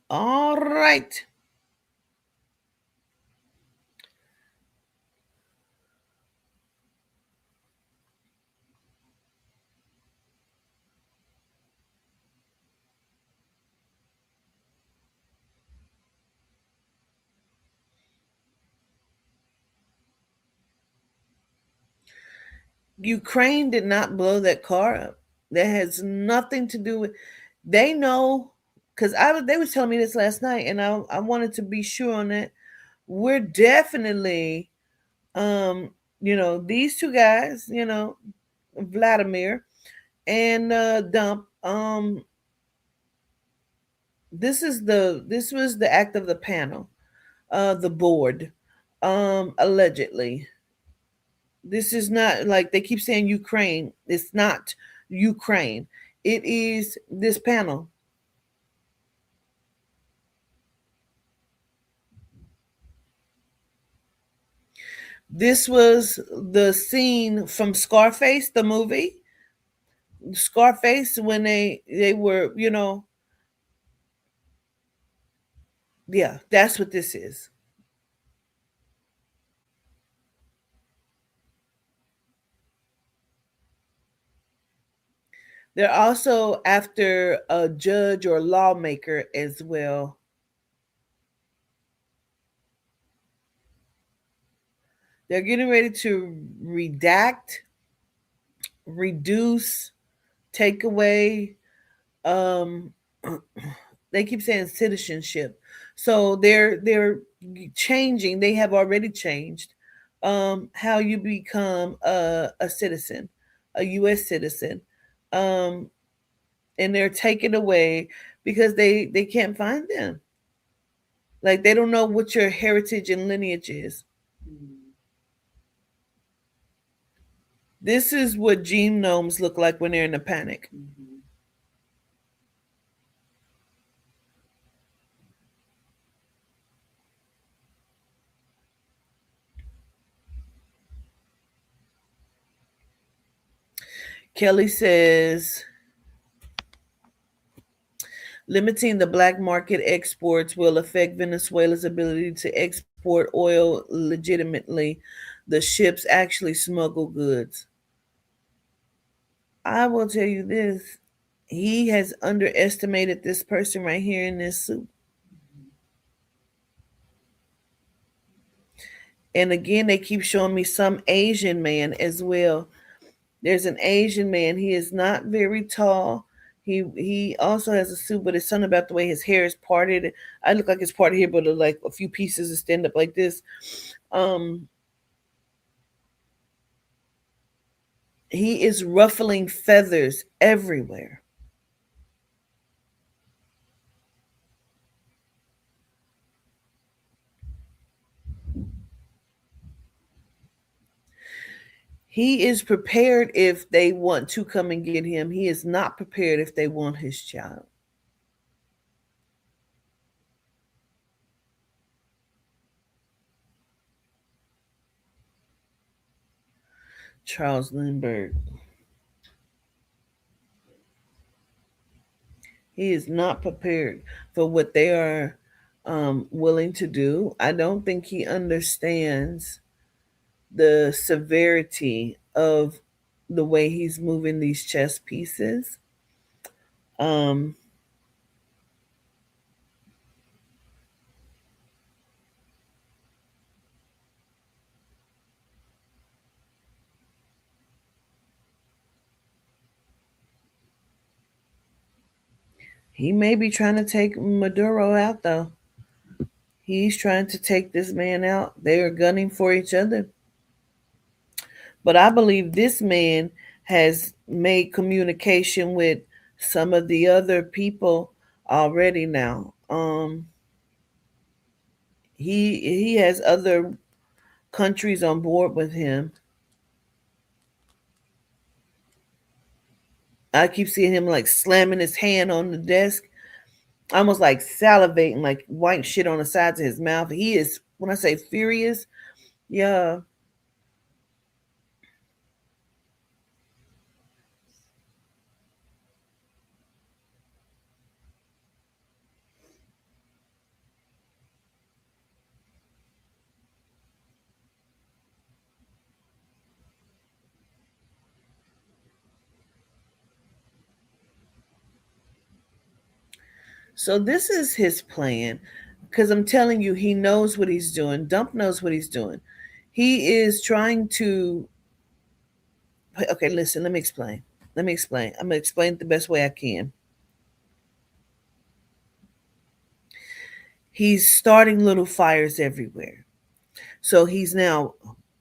All right. Ukraine did not blow that car up. That has nothing to do with. They know, because they was telling me this last night, and I wanted to be sure on that. We're definitely, these two guys, Vladimir and Dump. This was the act of the panel, the board, allegedly. This is not like they keep saying Ukraine. It's not Ukraine. It is this panel. This was the scene from Scarface, the movie. Scarface, when they were, yeah, that's what this is. They're also after a judge or lawmaker as well. They're getting ready to redact, reduce, take away. Um, they keep saying citizenship, so they're changing. They have already changed how you become a citizen, a U.S. citizen, um, and they're taken away because they can't find them. Like they don't know what your heritage and lineage is. This is what genomes look like when they're in a panic. Kelly says limiting the black market exports will affect Venezuela's ability to export oil legitimately. The ships actually smuggle goods. I will tell you this. He has underestimated this person right here in this suit. And again, they keep showing me some Asian man as well. There's an Asian man. He is not very tall. He also has a suit, but it's something about the way his hair is parted. I look like it's parted here, but like a few pieces that stand up like this. He is ruffling feathers everywhere. He is prepared if they want to come and get him. He is not prepared if they want his child. Charles Lindbergh. He is not prepared for what they are willing to do. I don't think he understands the severity of the way he's moving these chess pieces. Um, he may be trying to take Maduro out, though. He's trying to take this man out. They are gunning for each other. But I believe this man has made communication with some of the other people already now. He has other countries on board with him. I keep seeing him like slamming his hand on the desk, almost like salivating, like white shit on the sides of his mouth. He is, when I say furious, yeah. So this is his plan. Because I'm telling you, he knows what he's doing. Dump knows what he's doing. He is trying to. Okay, listen, let me explain. Let me explain. I'm gonna explain it the best way I can. He's starting little fires everywhere. So he's now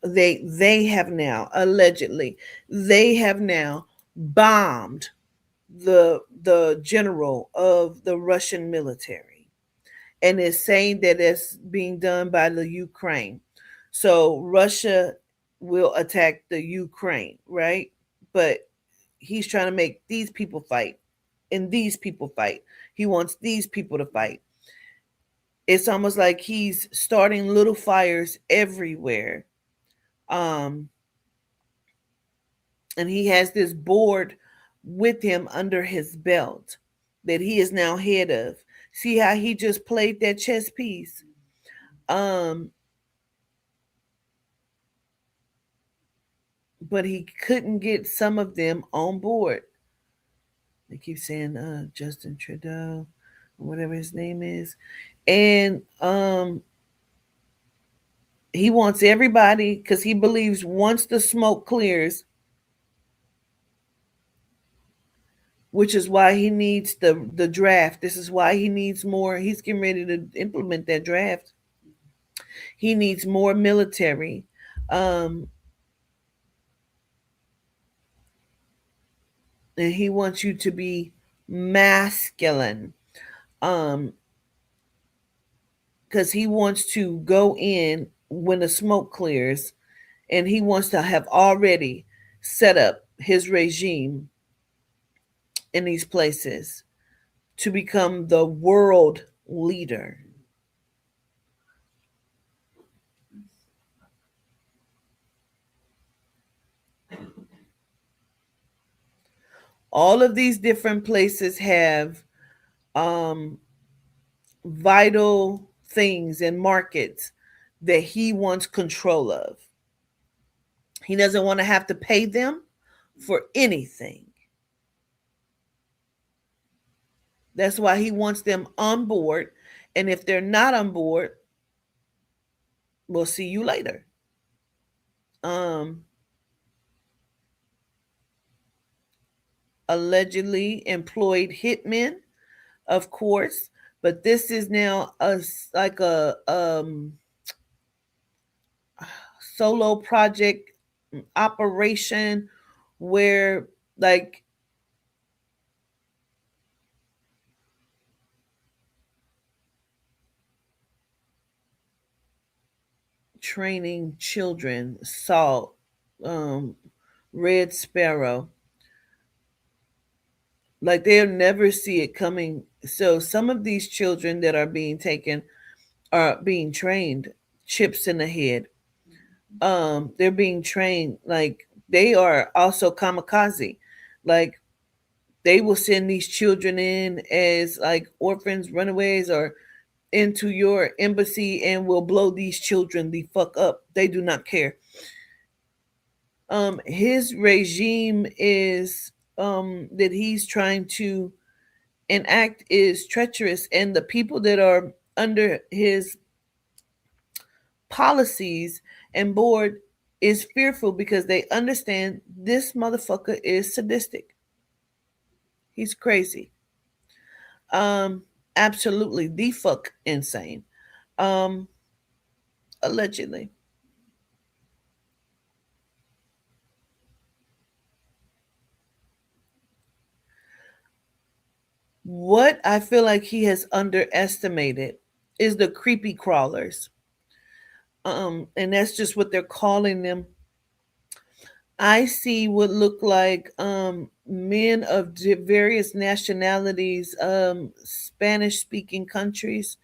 they have now allegedly they have now bombed the general of the Russian military, and is saying that it's being done by the Ukraine. So Russia will attack the Ukraine, right? But he's trying to make these people fight and these people fight. He wants these people to fight. It's almost like he's starting little fires everywhere. Um, and he has this board with him under his belt that he is now head of. See how he just played that chess piece? Um, but he couldn't get some of them on board. They keep saying Justin Trudeau, or whatever his name is. And he wants everybody, because he believes once the smoke clears, which is why he needs the draft. This is why he needs more. He's getting ready to implement that draft. He needs more military. And he wants you to be masculine. Because he wants to go in when the smoke clears, and he wants to have already set up his regime in these places to become the world leader. All of these different places have vital things and markets that he wants control of. He doesn't want to have to pay them for anything. That's why he wants them on board. And if they're not on board, we'll see you later. Allegedly employed hitmen, of course, but this is now like a solo project operation where, like, training children, Salt, Red Sparrow, like they'll never see it coming. So some of these children that are being taken are being trained chips in the head. They're being trained, like they are also kamikaze. Like they will send these children in as like orphans, runaways, or into your embassy, and will blow these children the fuck up. They do not care. His regime is that he's trying to enact is treacherous, and the people that are under his policies and board is fearful because they understand this motherfucker is sadistic. He's crazy. Absolutely the fuck insane. Allegedly. What I feel like he has underestimated is the creepy crawlers. And that's just what they're calling them. I see what look like men of various nationalities, Spanish speaking countries,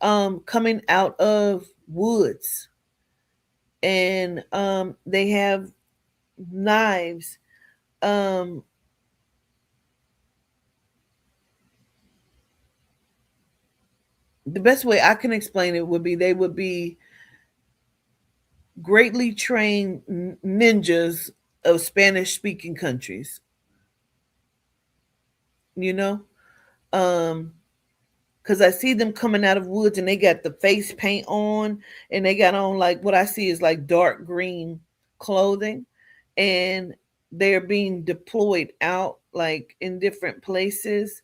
coming out of woods, and they have knives. The best way I can explain it would be they would be greatly trained ninjas of Spanish speaking countries. You know? Because I see them coming out of woods, and they got the face paint on, and they got on like what I see is like dark green clothing, and they're being deployed out like in different places.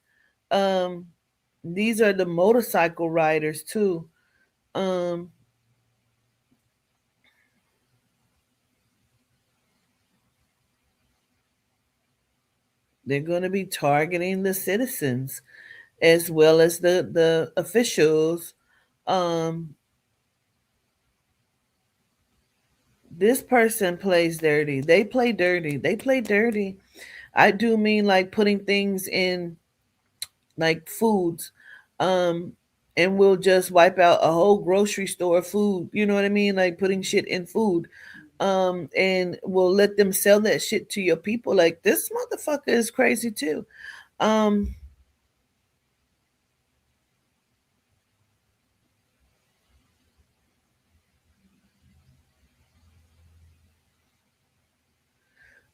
Um, these are the motorcycle riders too. Um, they're going to be targeting the citizens as well as the officials. Um, this person plays dirty. They play dirty. They play dirty. I do mean like putting things in like foods. Um, and we'll just wipe out a whole grocery store of food. You know what I mean? Like putting shit in food. And we'll let them sell that shit to your people. Like this motherfucker is crazy too. Um,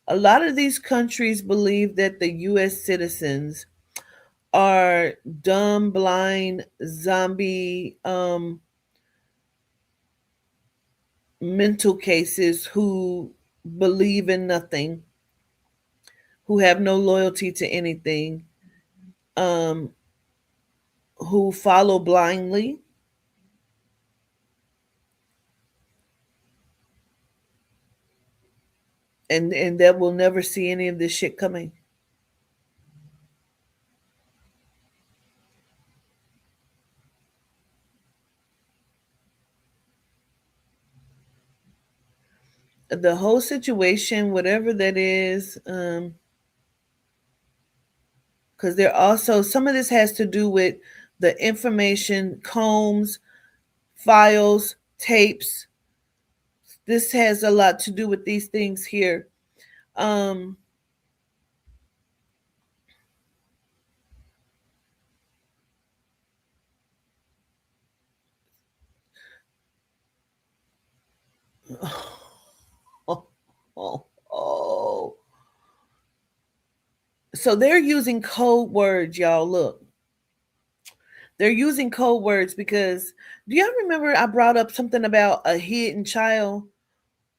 a lot of these countries believe that the US citizens are dumb, blind, zombie, mental cases who believe in nothing, who have no loyalty to anything, um, who follow blindly, and that will never see any of this shit coming. The whole situation, whatever that is, because there also some of this has to do with the information, combs, files, tapes. This has a lot to do with these things here. Um, oh, oh, oh. So they're using code words, y'all. Look, they're using code words because do y'all remember I brought up something about a hidden child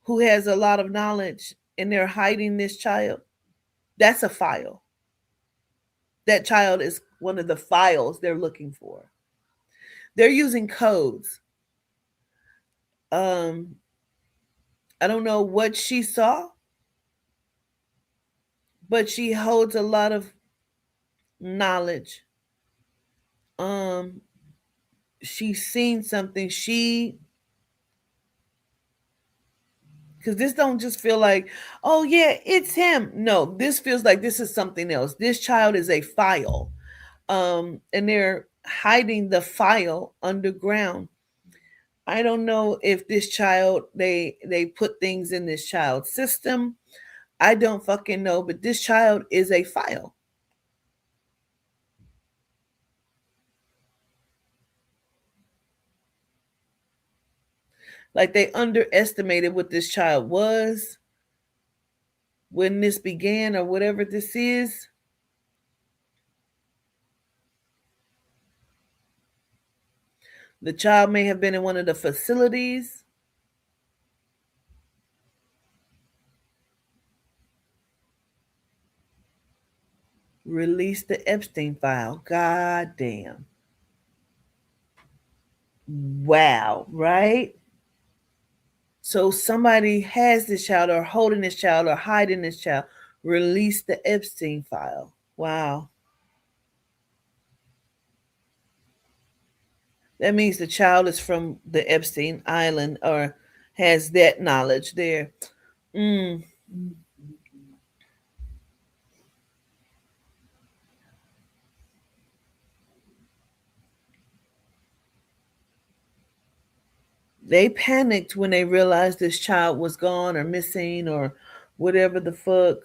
who has a lot of knowledge and they're hiding this child? That's a file. That child is one of the files they're looking for. They're using codes. Um, I don't know what she saw, but she holds a lot of knowledge. Um, she's seen something. She because this don't just feel like, oh yeah, it's him. No, this feels like this is something else. This child is a file. And they're hiding the file underground. I don't know if this child they put things in this child's system. I don't fucking know, but this child is a file. Like they underestimated what this child was when this began or whatever this is. The child may have been in one of the facilities. Release the Epstein file. God damn. Wow, right? So somebody has this child or holding this child or hiding this child. Release the Epstein file. Wow. That means the child is from the Epstein Island or has that knowledge there. Mm. They panicked when they realized this child was gone or missing or whatever the fuck.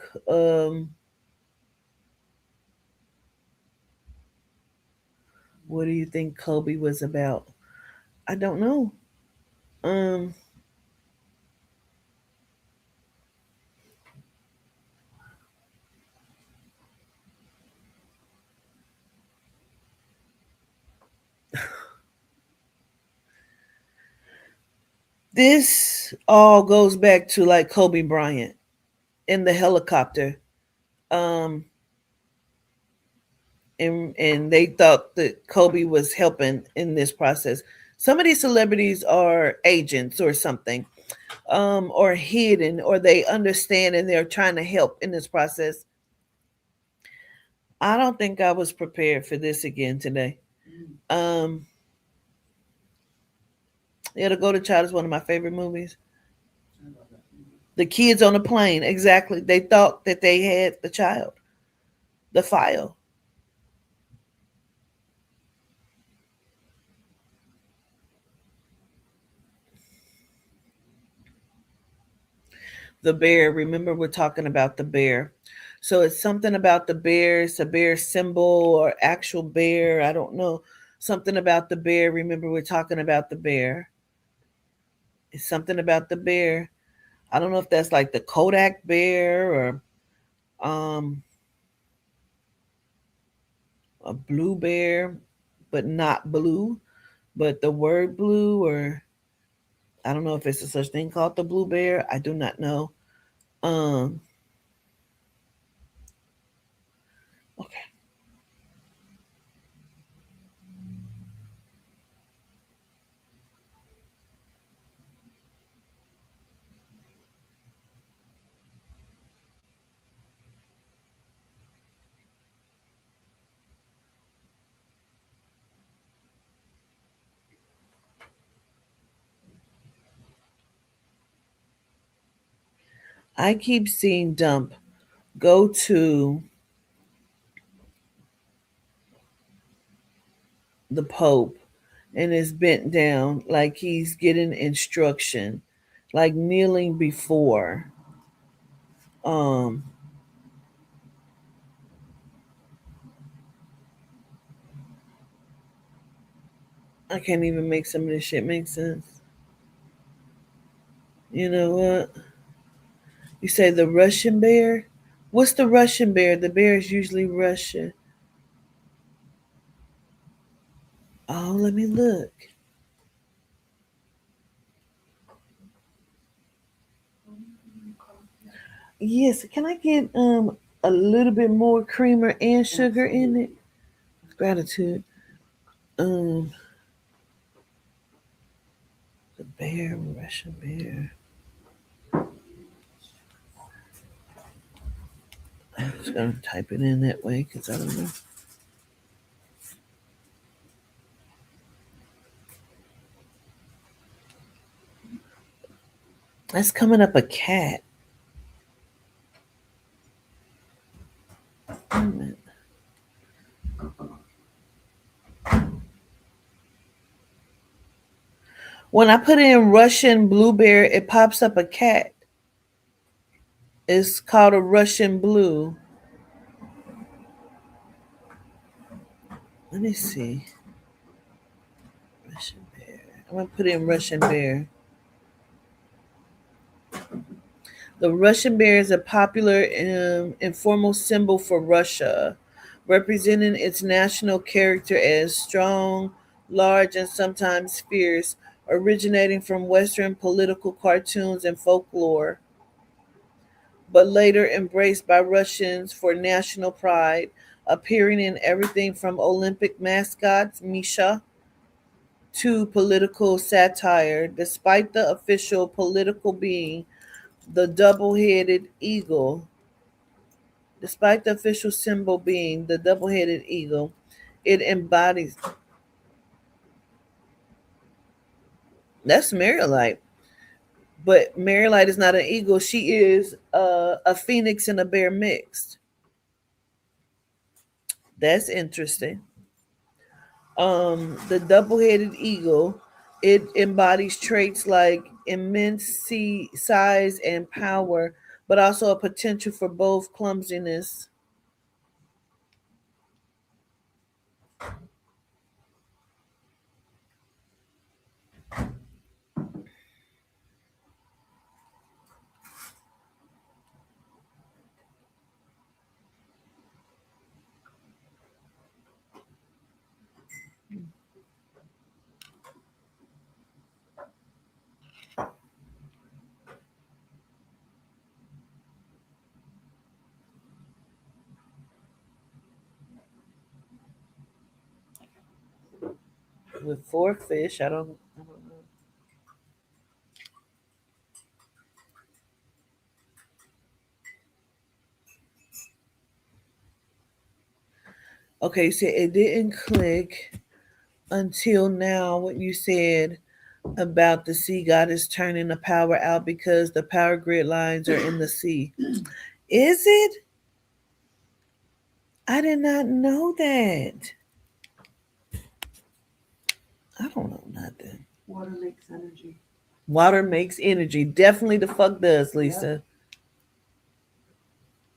What do you think Kobe was about? I don't know. Um, this all goes back to like Kobe Bryant. in the helicopter. Um, and they thought that Kobe was helping in this process. Some of these celebrities are agents or something, or hidden, or they understand and they're trying to help in this process. I don't think I was prepared for this again today. Um, yeah, To Go to Child is one of my favorite movies. I love that movie. The kids on the plane, exactly. They thought that they had the child, the file. The bear. Remember, we're talking about the bear. So it's something about the bear. It's a bear symbol or actual bear. I don't know. Something about the bear. Remember, we're talking about the bear. It's something about the bear. I don't know if that's like the Kodak bear or um a blue bear, but not blue, but the word blue, or I don't know if it's a such thing called the blue bear. I do not know. Um, okay. I keep seeing Dump go to the Pope and is bent down like he's getting instruction, like kneeling before. Um, I can't even make some of this shit make sense. You know what? You say the Russian bear? What's the Russian bear? The bear is usually Russian. Oh, let me look. Yes, can I get a little bit more creamer and sugar in it? Gratitude. Um, the bear, Russian bear. I'm just gonna type it in that way because I don't know. That's coming up a cat. Wait a minute. When I put in Russian blue bear, it pops up a cat. It's called a Russian blue. Let me see. Russian bear. I'm gonna put in Russian bear. The Russian bear is a popular informal symbol for Russia, representing its national character as strong, large, and sometimes fierce, originating from Western political cartoons and folklore, but later embraced by Russians for national pride, appearing in everything from Olympic mascots, Misha, to political satire. Despite the official political being the double-headed eagle, despite the official symbol being the double-headed eagle, it embodies that's Marilite. But Marilite is not an eagle. She is a phoenix and a bear mixed. That's interesting. The double-headed eagle, it embodies traits like immense size and power, but also a potential for both clumsiness. with 4 fish. I don't know. Okay, so it didn't click until now what you said about the sea goddess turning the power out because the power grid lines are in the sea. Is it? I did not know that. I don't know nothing. Water makes energy. Water makes energy. Definitely the fuck does, Lisa.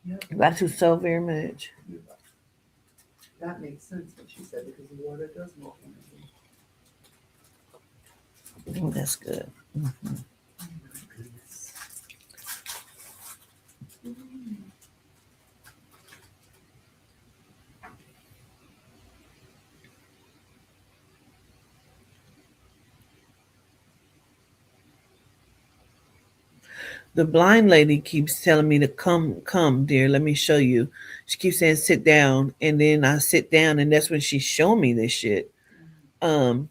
Yep. Gratitude so very much. That makes sense what she said because the water does make energy. Oh, that's good. Mhm. The blind lady keeps telling me to come, dear. Let me show you. She keeps saying sit down, and then I sit down, and that's when she's showing me this shit. Um,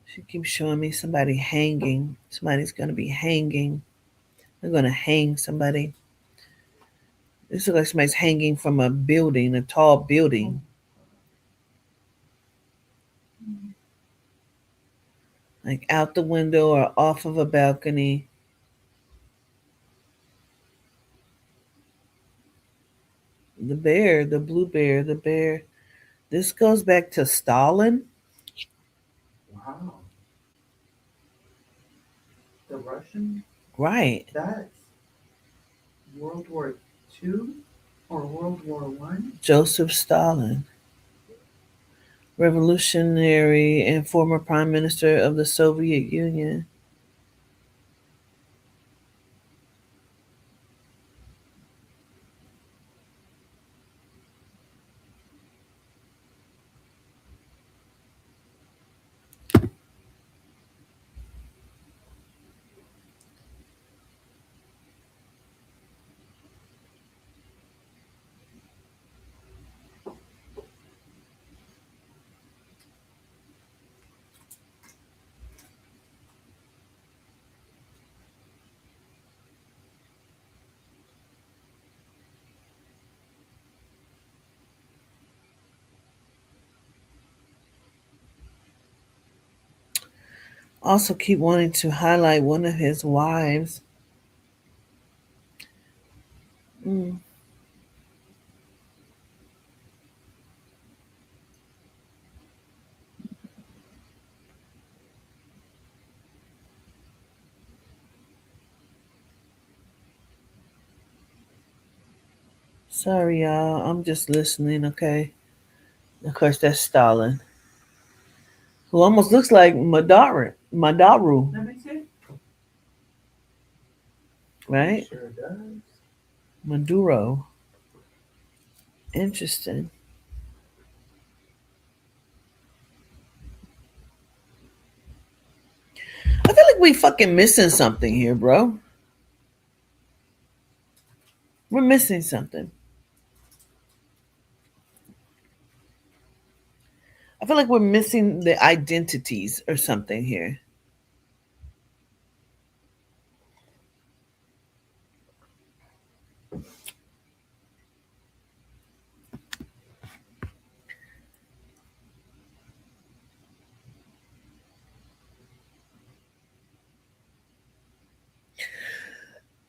she keeps showing me somebody hanging. Somebody's gonna be hanging. They're gonna hang somebody. This looks like somebody's hanging from a building, a tall building. Like out the window or off of a balcony. The bear, the blue bear, the bear. This goes back to Stalin. Wow. The Russian? Right. That's World War II or World War One? Joseph Stalin. Revolutionary and former prime minister of the Soviet Union. Also keep wanting to highlight one of his wives. Mm. Sorry, y'all. I'm just listening, okay? Of course, that's Stalin. Who almost looks like Madaru, Let me see. right? Sure does. Maduro. Interesting. I feel like we fucking missing something here, bro. We're missing something. I feel like we're missing the identities or something here.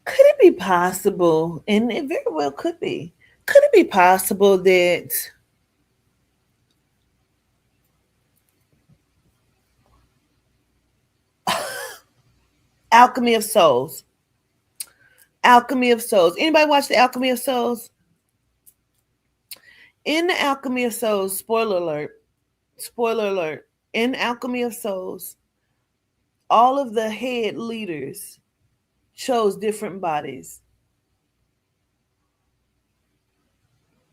Could it be possible, and it very well could it be possible that Alchemy of Souls, Alchemy of Souls, anybody watch the Alchemy of Souls? In the Alchemy of Souls, spoiler alert, in Alchemy of Souls, all of the head leaders chose different bodies.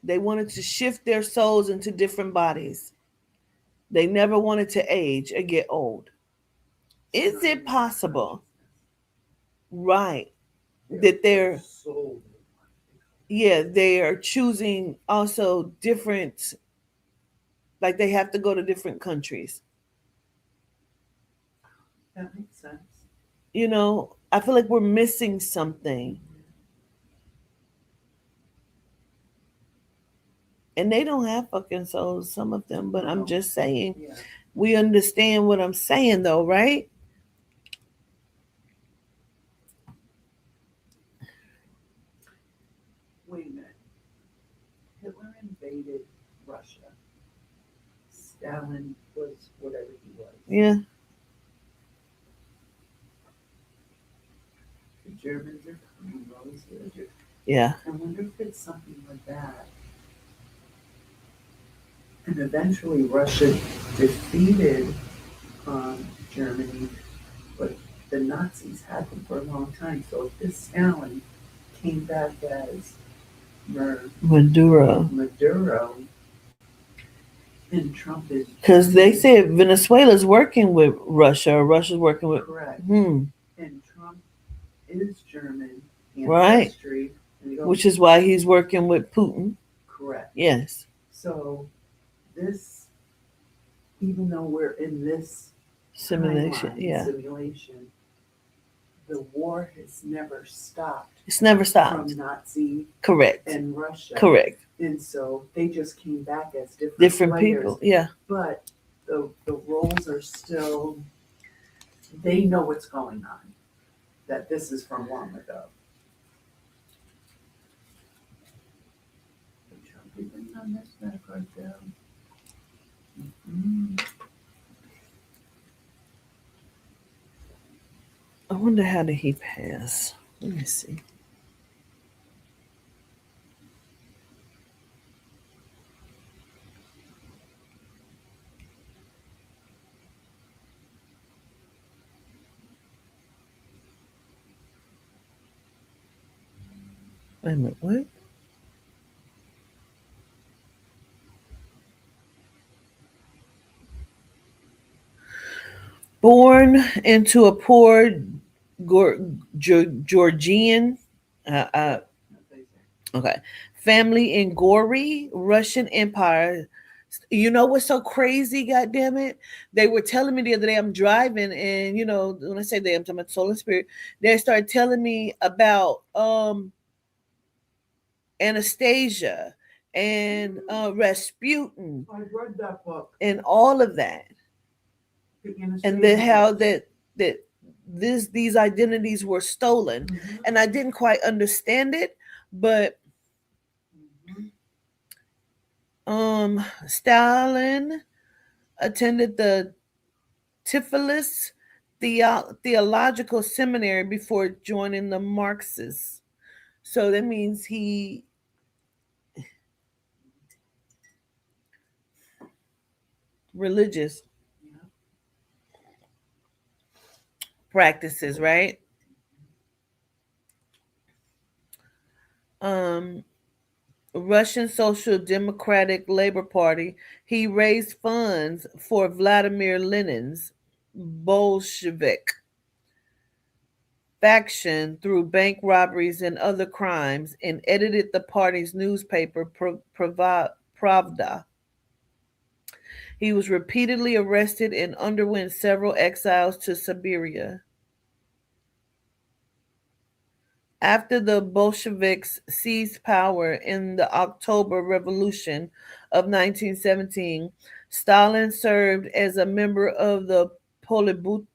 They wanted to shift their souls into different bodies. They never wanted to age or get old. Is it possible? Right. That they're, soul. yeah, they are choosing also different, like they have to go to different countries. That makes sense. You know, I feel like we're missing something. And they don't have fucking souls, some of them, but I'm No. just saying, Yeah. we understand what I'm saying though, right? Wait a minute. Hitler invaded Russia. Stalin was whatever he was. Yeah. The Germans are coming, Rose. Yeah. I wonder if it's something like that. And eventually Russia defeated Germany, but the Nazis had them for a long time. So if this Stalin came back as Maduro. and Trump is Because they said Venezuela's working with Russia, or Russia's working with. correct, Hmm. and Trump is German Right. ancestry, and he goes, Which is why he's working with Putin. correct. Yes. So this, even though we're in this Simulation. timeline, Yeah. simulation, the war has never stopped It's never stopped. from Nazi Correct. and Russia. Correct. And so they just came back as Different players, people. Yeah. but the roles are still, they know what's going on, that this is from long ago. Trump even on this back right there. Mhm. I wonder how did he pass? Let me see. Wait a minute, what? Born into a poor Georgian, okay, family in Gori, Russian Empire. You know what's so crazy? God damn it! They were telling me the other day. I'm driving, and you know when I say they, I'm talking about Soul and Spirit. They started telling me about Anastasia and Rasputin I read that book. and all of that, and then how that these identities were stolen, Mhm. and I didn't quite understand it, but Stalin attended the Tiflis Theological Seminary before joining the Marxists. So that means he religious practices, right? Russian Social Democratic Labor Party. He raised funds for Vladimir Lenin's Bolshevik faction through bank robberies and other crimes, and edited the party's newspaper Pravda. He was repeatedly arrested and underwent several exiles to Siberia. After the Bolsheviks seized power in the October Revolution of 1917, Stalin served as a member of the Politburo,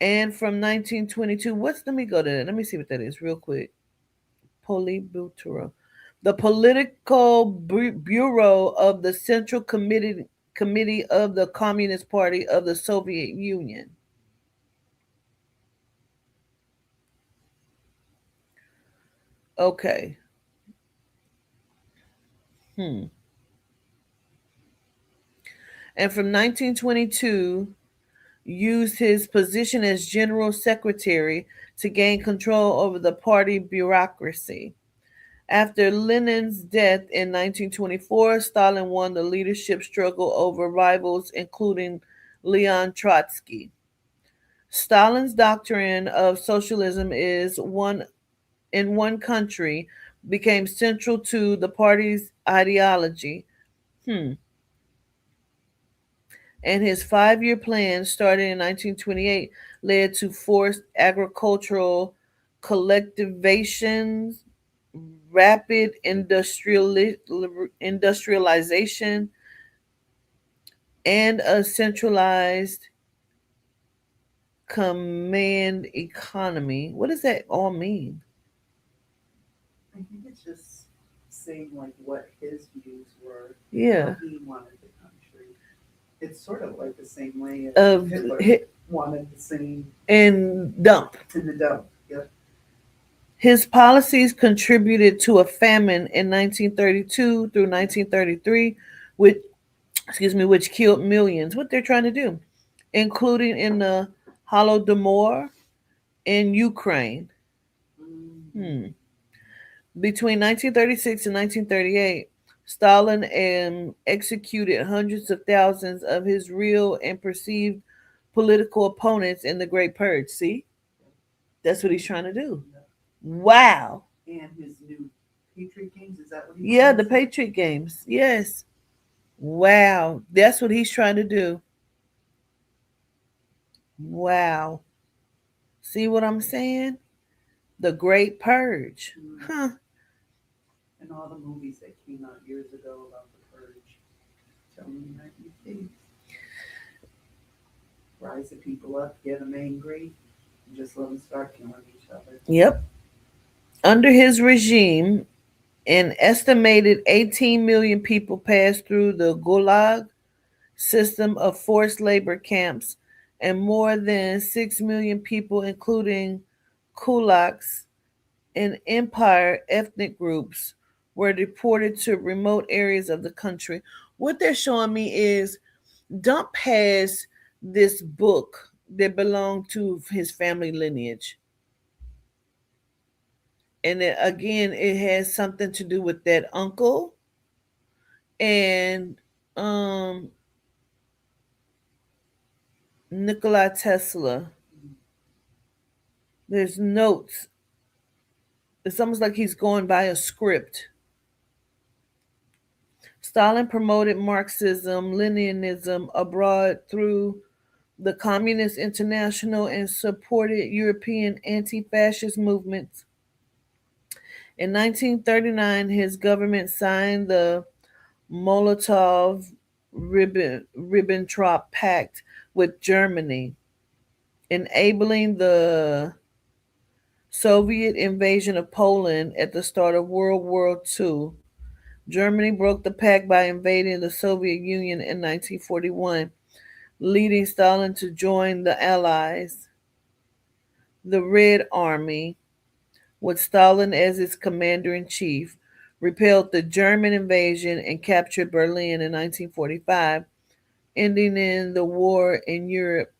and from 1922, let me go to that. Let me see what that is real quick. Politburo, the political bureau of the Central Committee of the Communist Party of the Soviet Union. Okay. and from 1922 used his position as general secretary to gain control over the party bureaucracy. After Lenin's death in 1924, Stalin won the leadership struggle over rivals, including Leon Trotsky. Stalin's doctrine of socialism is one in one country became central to the party's ideology. Hmm. And his 5 year plan, started in 1928, led to forced agricultural collectivization, rapid industrialization, and a centralized command economy. What does that all mean? I think it's just saying like what his views were, Yeah. how he wanted the country. It's sort of like the same way as Of Hitler hit wanted the same and dump. in the dump. Yep. His policies contributed to a famine in 1932 through 1933, which killed millions. What they're trying to do, including in the Holodomor in Ukraine. Hmm. Between 1936 and 1938, Stalin executed hundreds of thousands of his real and perceived political opponents in the Great Purge. See, that's what he's trying to do. Wow. And his new Patriot games, is that what he Yeah, wants the to say? Patriot games. Yes. Wow. That's what he's trying to do. Wow. See what I'm saying? The Great Purge. Huh. And all the movies that came out years ago about the purge. Telling you that you think. Rise the people up, get them angry, and just let them start killing each other. Yep. Under his regime, an estimated 18 million people passed through the Gulag system of forced labor camps, and more than 6 million people, including kulaks and empire ethnic groups, were deported to remote areas of the country. What they're showing me is Dump has this book that belonged to his family lineage. And again, it has something to do with that uncle and um Nikola Tesla. There's notes. It's almost like he's going by a script. Stalin promoted Marxism, Leninism abroad through the Communist International and supported European anti-fascist movements. In 1939, his government signed the Molotov-Ribbentrop Pact with Germany, enabling the Soviet invasion of Poland at the start of World War II. Germany broke the pact by invading the Soviet Union in 1941, leading Stalin to join the Allies. The Red Army, with Stalin as its commander in chief, repelled the German invasion and captured Berlin in 1945, ending the war in Europe.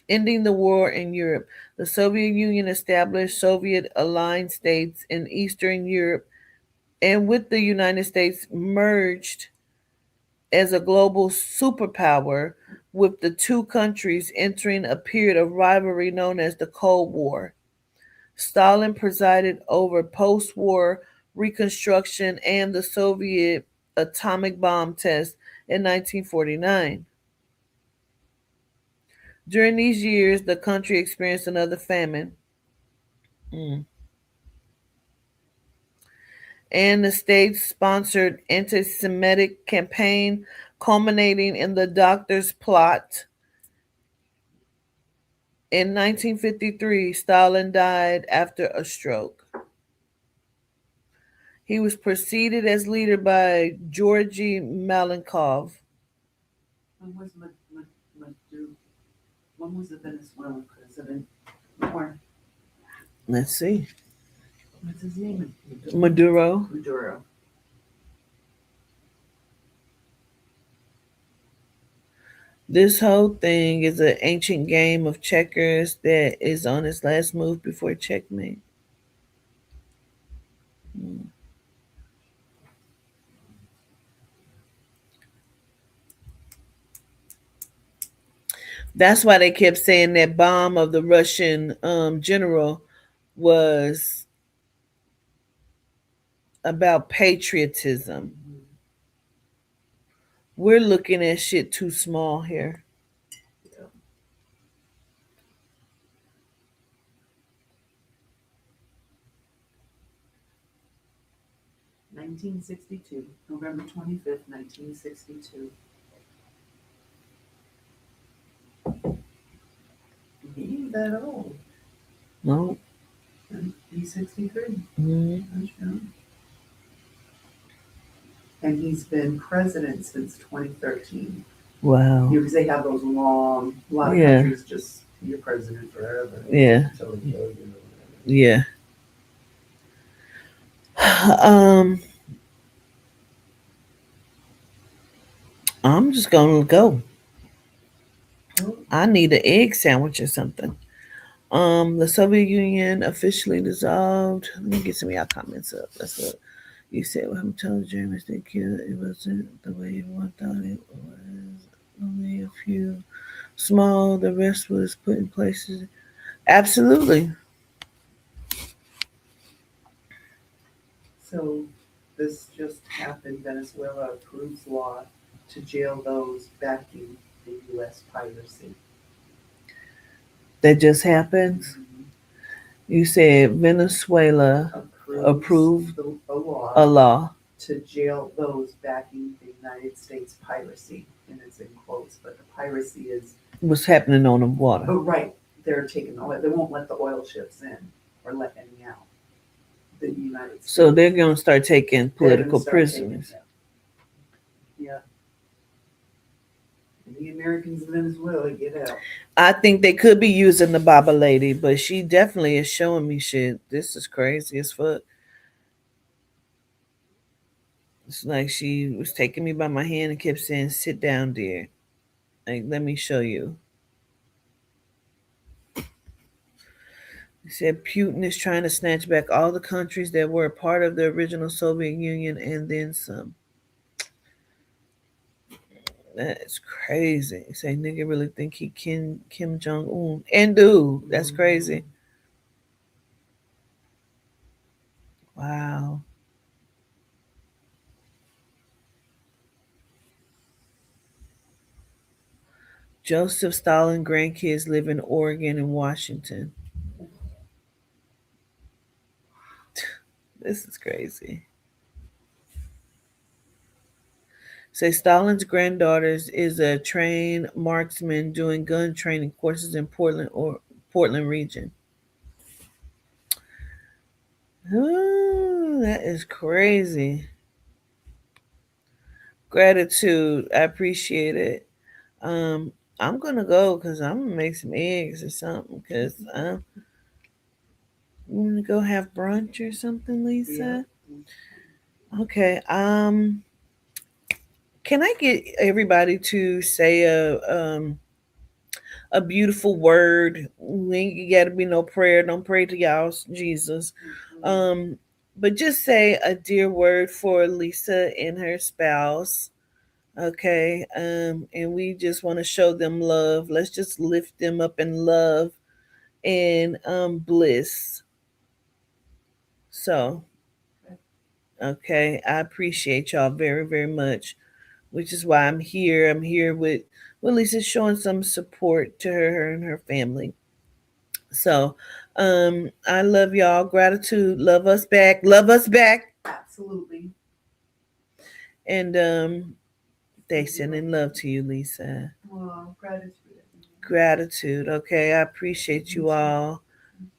The Soviet Union established Soviet aligned states in Eastern Europe, and with the United States merged as a global superpower, with the two countries entering a period of rivalry known as the Cold War. Stalin presided over post war reconstruction and the Soviet atomic bomb test in 1949. During these years, the country experienced another famine. And the state-sponsored anti-Semitic campaign culminating in the Doctor's Plot. In 1953, Stalin died after a stroke. He was preceded as leader by Georgy Malenkov. When was the Venezuelan president born? Let's see. What's his name? Maduro. Maduro. This whole thing is an ancient game of checkers that is on its last move before checkmate. Mm. That's why they kept saying that bomb of the Russian general was about patriotism. We're looking at shit too small here. 1962, November 25th, 1962. He ain't that old. No. He's 63. Mm. That's young. And he's been president since 2013. Wow. Because they have those long, a lot of Yeah. countries just, you're president forever. Yeah. Until they kill you. Yeah. I'm just gonna go. I need an egg sandwich or something. The Soviet Union officially dissolved. Let me get some of y'all comments up. That's what you said. Well, I'm telling the Germans they killed. It wasn't the way everyone thought it was. Only a few small. The rest was put in places. Absolutely. So this just happened. Venezuela approves law to jail those backing the U.S. piracy. That just happens. You said Venezuela approved a law a to jail those backing the United States piracy, and it's in quotes, but the piracy is was happening on the water. right. They're taking oil. They won't let the oil ships in or let any out. The United States. So they're going to start taking They're gonna political start prisoners. taking them. Yeah. And the Americans in Venezuela get out. I think they could be using the Baba lady, but she definitely is showing me shit. This is crazy as fuck. It's like she was taking me by my hand and kept saying, "Sit down, dear. Like, let me show you." He said Putin is trying to snatch back all the countries that were a part of the original Soviet Union and then some. That's crazy. He say nigga really think he Kim Jong Un and do. That's crazy. Wow. Joseph Stalin grandkids live in Oregon and Washington. This is crazy. Say Stalin's granddaughters is a trained marksman doing gun training courses in Portland or Portland region. Ooh, that is crazy. Gratitude. I appreciate it. I'm gonna go because I'm gonna make some eggs or something. Cause you wanna go have brunch or something, Lisa? Yeah. Okay. Can I get everybody to say a beautiful word? We ain't gotta be no prayer. Don't pray to y'all Jesus. But just say a dear word for Lisa and her spouse. Okay. And we just want to show them love. Let's just lift them up in love and bliss. So, okay, I appreciate y'all very, very much, which is why I'm here. I'm here with Lisa showing some support to her and her family. So, I love y'all. Gratitude. Love us back. Love us back. Absolutely. And they sending love to you, Lisa. Well, gratitude. Gratitude. Okay, I appreciate you all.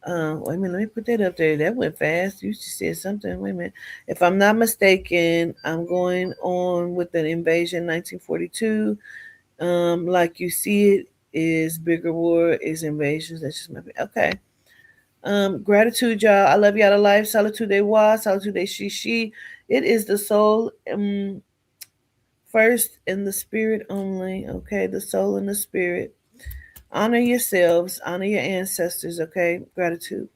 Wait a minute, let me put that up there. That went fast. You just said something. Wait a minute. If I'm not mistaken, I'm going on with an invasion 1942. Like you see it is bigger war is invasions. That's just my okay. Gratitude, y'all. I love y'all to life. Salute de wa, salute de shishi. It is the soul First, in the spirit only, okay? The soul and the spirit. Honor yourselves, honor your ancestors, okay? Gratitude.